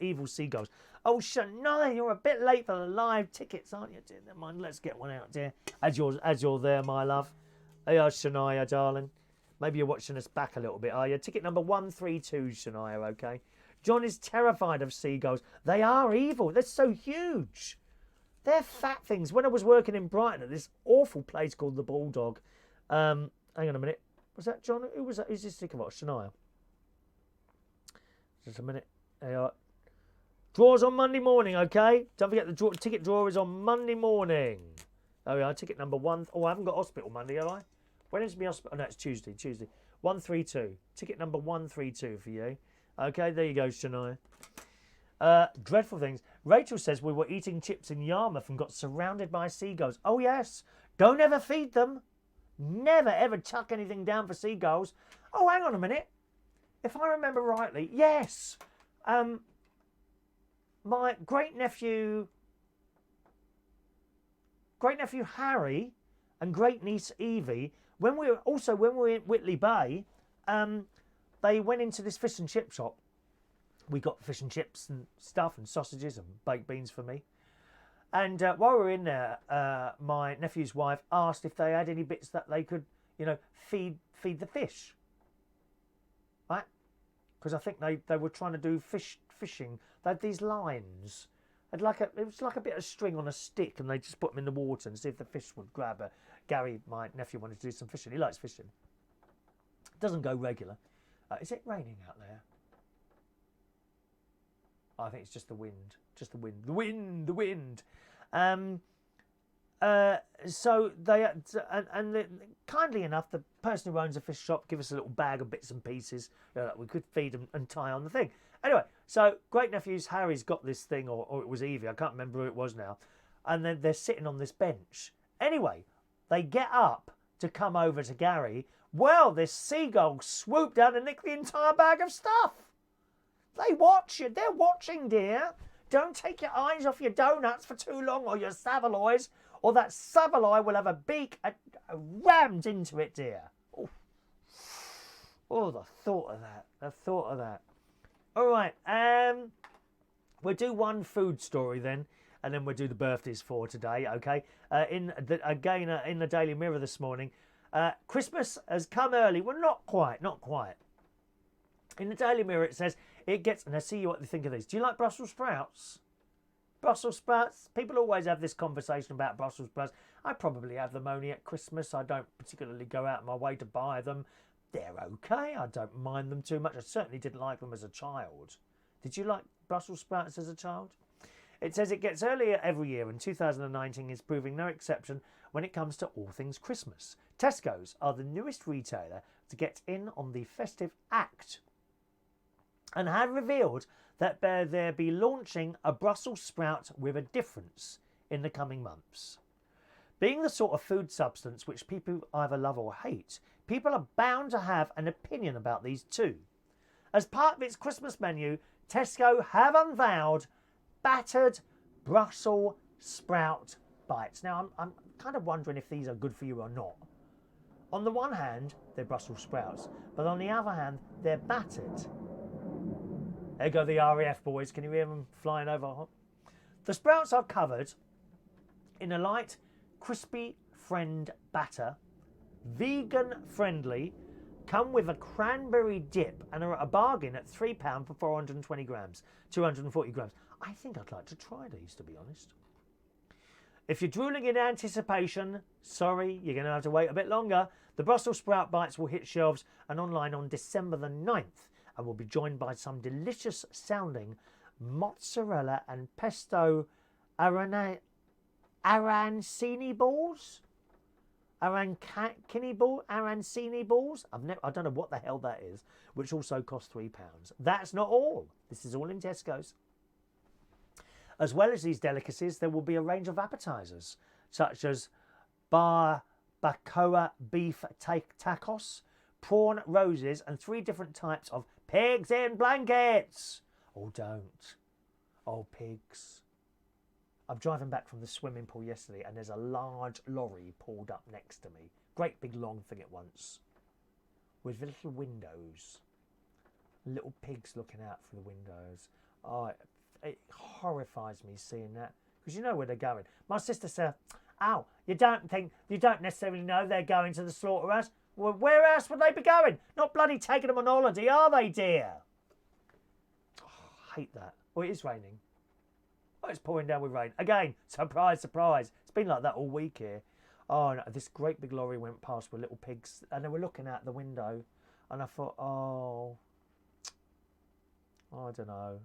evil seagulls. Oh, Shania, you're a bit late for the live tickets, aren't you? Never mind, let's get one out, dear. As you're there, my love. Hey, Shania, darling. Maybe you're watching us back a little bit, are you? Ticket number 132, Shania, okay? John is terrified of seagulls. They are evil. They're so huge. They're fat things. When I was working in Brighton at this awful place called the Bulldog, hang on a minute. Was that John? Who was that? Who's this ticket about? Shania. Just a minute. There you are. Draws on Monday morning, okay? Don't forget the ticket draw is on Monday morning. There we are. Ticket number 1. Oh, I haven't got hospital Monday, have I? When is my hospital? Oh, no, it's Tuesday. 132. Ticket number 132 for you. Okay, there you go, Shania. Dreadful things. Rachel says we were eating chips in Yarmouth and got surrounded by seagulls. Oh, yes. Don't ever feed them. Never, ever chuck anything down for seagulls. Oh, hang on a minute. If I remember rightly, yes. My great-nephew Harry and great-niece Evie, when we were in Whitley Bay, they went into this fish and chip shop. We got fish and chips and stuff and sausages and baked beans for me. And while we were in there, my nephew's wife asked if they had any bits that they could, feed the fish. because I think they were trying to do fishing. They had these lines. It was like a bit of string on a stick, and they just put them in the water and see if the fish would grab it. Gary, my nephew, wanted to do some fishing. He likes fishing. Doesn't go regular. Is it raining out there? I think it's just the wind. Just the wind. The wind. The wind. So they kindly enough, the person who owns a fish shop give us a little bag of bits and pieces that we could feed them and tie on the thing. Anyway, so great nephews Harry's got this thing, or it was Evie, I can't remember who it was now, and then they're sitting on this bench. Anyway, they get up to come over to Gary. Well, this seagull swooped down and nicked the entire bag of stuff. They watch you. They're watching, dear. Don't take your eyes off your donuts for too long, or your Savaloys, or that Savaloy will have a beak rammed into it, dear. Oh, the thought of that. The thought of that. All right. We'll do one food story then, and then we'll do the birthdays for today, okay? In the Daily Mirror this morning, Christmas has come early. Well, not quite. In the Daily Mirror, it says it gets, and I see what they think of these. Do you like Brussels sprouts? Brussels sprouts. People always have this conversation about Brussels sprouts. I probably have them only at Christmas. I don't particularly go out of my way to buy them. They're okay. I don't mind them too much. I certainly didn't like them as a child. Did you like Brussels sprouts as a child? It says it gets earlier every year, and 2019 is proving no exception when it comes to all things Christmas. Tesco's are the newest retailer to get in on the festive act, and have revealed that they'll be launching a Brussels sprout with a difference in the coming months. Being the sort of food substance which people either love or hate, people are bound to have an opinion about these too. As part of its Christmas menu, Tesco have unveiled battered Brussels sprout bites. Now, I'm kind of wondering if these are good for you or not. On the one hand, they're Brussels sprouts, but on the other hand, they're battered. There go the RAF boys. Can you hear them flying over? The sprouts are covered in a light, crispy friend batter, vegan friendly, come with a cranberry dip, and are a bargain at £3 for 420 grams, 240 grams. I think I'd like to try these, to be honest. If you're drooling in anticipation, sorry, you're going to have to wait a bit longer. The Brussels sprout bites will hit shelves and online on December the 9th. And will be joined by some delicious sounding mozzarella and pesto arancini balls. Arancini balls. I don't know what the hell that is, which also cost £3. That's not all. This is all in Tesco's. As well as these delicacies, there will be a range of appetizers, such as barbacoa beef tacos, prawn roses, and 3 different types of pigs in blankets. Oh, don't. Oh, pigs. I'm driving back from the swimming pool yesterday, and there's a large lorry pulled up next to me. Great big long thing at once, with little windows. Little pigs looking out through the windows. Oh, it horrifies me seeing that, because you know where they're going. My sister said, "Oh, you don't necessarily know they're going to the slaughterhouse." Well, where else would they be going? Not bloody taking them on holiday, are they, dear? Oh, I hate that. Oh, it is raining. Oh, it's pouring down with rain. Again, surprise, surprise. It's been like that all week here. Oh, no, this great big lorry went past with little pigs, and they were looking out the window. And I thought, oh, I don't know.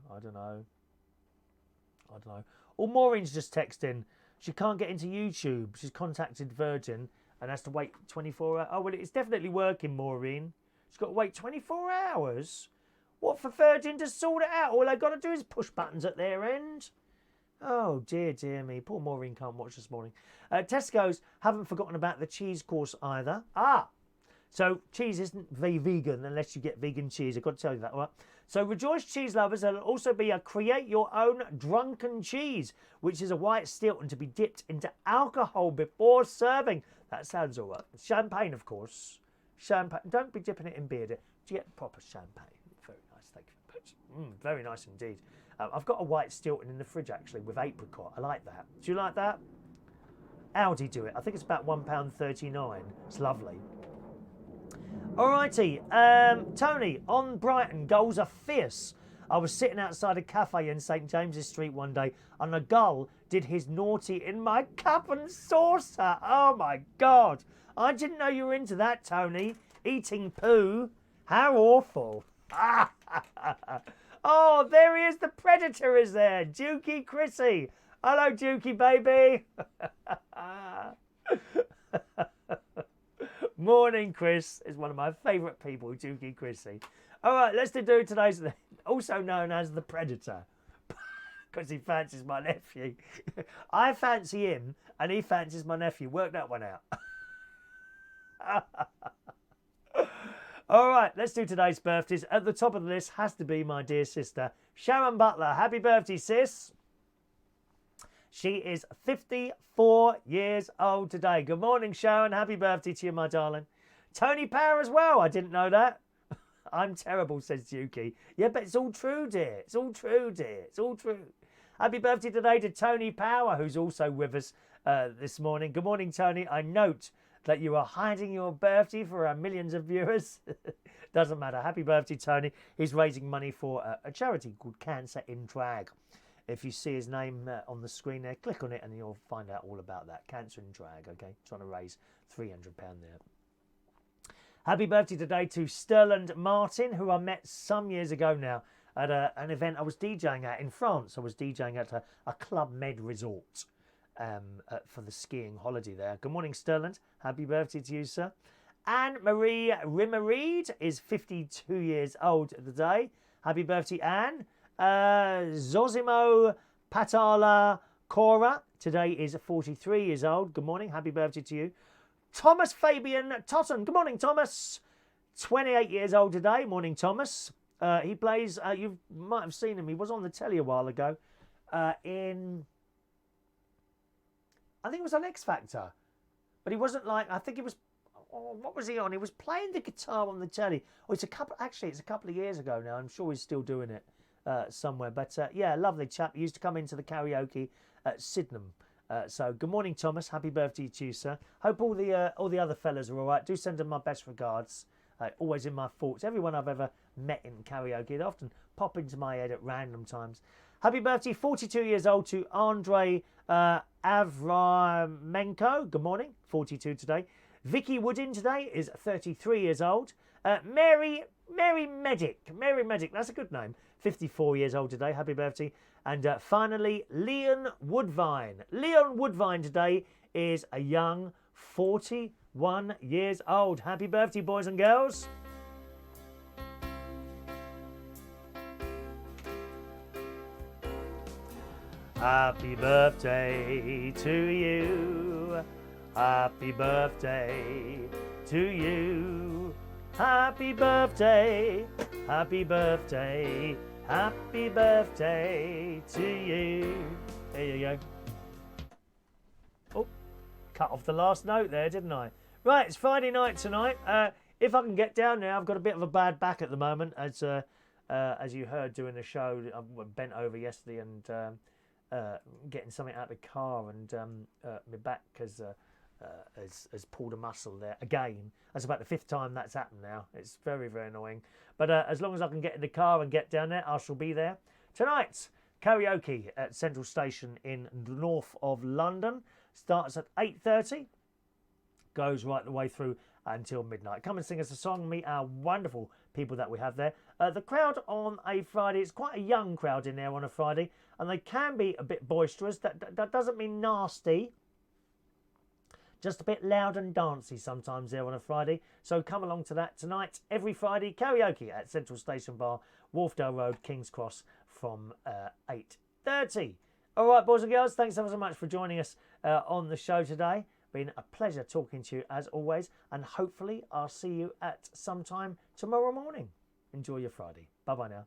Oh, Maureen's just texting. She can't get into YouTube. She's contacted Virgin and has to wait 24 hours. Oh, well, it's definitely working, Maureen. She's got to wait 24 hours? What, for Virgin to sort it out? All they've got to do is push buttons at their end. Oh, dear me. Poor Maureen can't watch this morning. Tesco's haven't forgotten about the cheese course either. So cheese isn't vegan unless you get vegan cheese. I've got to tell you that, all right? So rejoice cheese lovers, there'll also be a create your own drunken cheese, which is a white Stilton to be dipped into alcohol before serving. That sounds all right. Champagne, of course. Champagne. Don't be dipping it in beer. Do you get proper champagne? Very nice, thank you. Very nice indeed. I've got a white Stilton in the fridge, actually, with apricot. I like that. Do you like that? Aldi do it. I think it's about £1.39. It's lovely. Alrighty, Tony, on Brighton, goals are fierce. I was sitting outside a cafe in St James's Street one day and a gull did his naughty in my cup and saucer. Oh my God. I didn't know you were into that, Tony. Eating poo. How awful. Oh, there he is. The Predator is there. Dukey Chrissy. Hello, Dukey, baby. Morning, Chris. Is one of my favourite people, Dukey Chrissy. All right, let's do today's, also known as the Predator, because he fancies my nephew. I fancy him, and he fancies my nephew. Work that one out. All right, let's do today's birthdays. At the top of the list has to be my dear sister, Sharon Butler. Happy birthday, sis. She is 54 years old today. Good morning, Sharon. Happy birthday to you, my darling. Tony Power as well. I didn't know that. I'm terrible, says Yuki. Yeah, but it's all true, dear. It's all true, dear. It's all true. Happy birthday today to Tony Power, who's also with us this morning. Good morning, Tony. I note that you are hiding your birthday for our millions of viewers. Doesn't matter. Happy birthday, Tony. He's raising money for a charity called Cancer in Drag. If you see his name on the screen there, click on it and you'll find out all about that. Cancer in Drag, okay? Trying to raise £300 there. Happy birthday today to Stirland Martin, who I met some years ago now at an event I was DJing at in France. I was DJing at a Club Med resort for the skiing holiday there. Good morning, Stirland. Happy birthday to you, sir. Anne-Marie Rimmereed is 52 years old today. Happy birthday, Anne. Zosimo Patala Cora today is 43 years old. Good morning. Happy birthday to you. Thomas Fabian Totten. Good morning, Thomas. 28 years old today. Morning, Thomas. He plays, you might have seen him. He was on the telly a while ago in, I think it was on X Factor. But he wasn't like, I think it was, what was he on? He was playing the guitar on the telly. Oh, it's a couple of years ago now. I'm sure he's still doing it somewhere. But yeah, lovely chap. He used to come into the karaoke at Sydenham. So good morning, Thomas. Happy birthday to you, sir. Hope all the other fellas are all right. Do send them my best regards. Always in my thoughts. Everyone I've ever met in karaoke, they often pop into my head at random times. Happy birthday, 42 years old, to Andrey Avramenko. Good morning, 42 today. Vicki Woodin today is 33 years old. Mary Medic. Mary Medic, that's a good name. 54 years old today. Happy birthday. And finally, Leon Woodvine. Leon Woodvine today is a young 41 years old. Happy birthday, boys and girls. Happy birthday to you. Happy birthday to you. Happy birthday. Happy birthday. Happy birthday to you. There you go. Oh, cut off the last note there, didn't I? Right, it's Friday night tonight. If I can get down there, I've got a bit of a bad back at the moment. As you heard during the show, I bent over yesterday and getting something out of the car, and my back has pulled a muscle there again. That's about the 5th time that's happened now. It's very, very annoying. But as long as I can get in the car and get down there, I shall be there. Tonight, karaoke at Central Station in the north of London. Starts at 8:30. Goes right the way through until midnight. Come and sing us a song. Meet our wonderful people that we have there. The crowd on a Friday, it's quite a young crowd in there on a Friday. And they can be a bit boisterous. That doesn't mean nasty. Just a bit loud and dancey sometimes there on a Friday. So come along to that tonight. Every Friday, karaoke at Central Station Bar, Wharfdale Road, King's Cross from 8:30. All right, boys and girls, thanks ever so much for joining us on the show today. Been a pleasure talking to you as always. And hopefully I'll see you at some time tomorrow morning. Enjoy your Friday. Bye-bye now.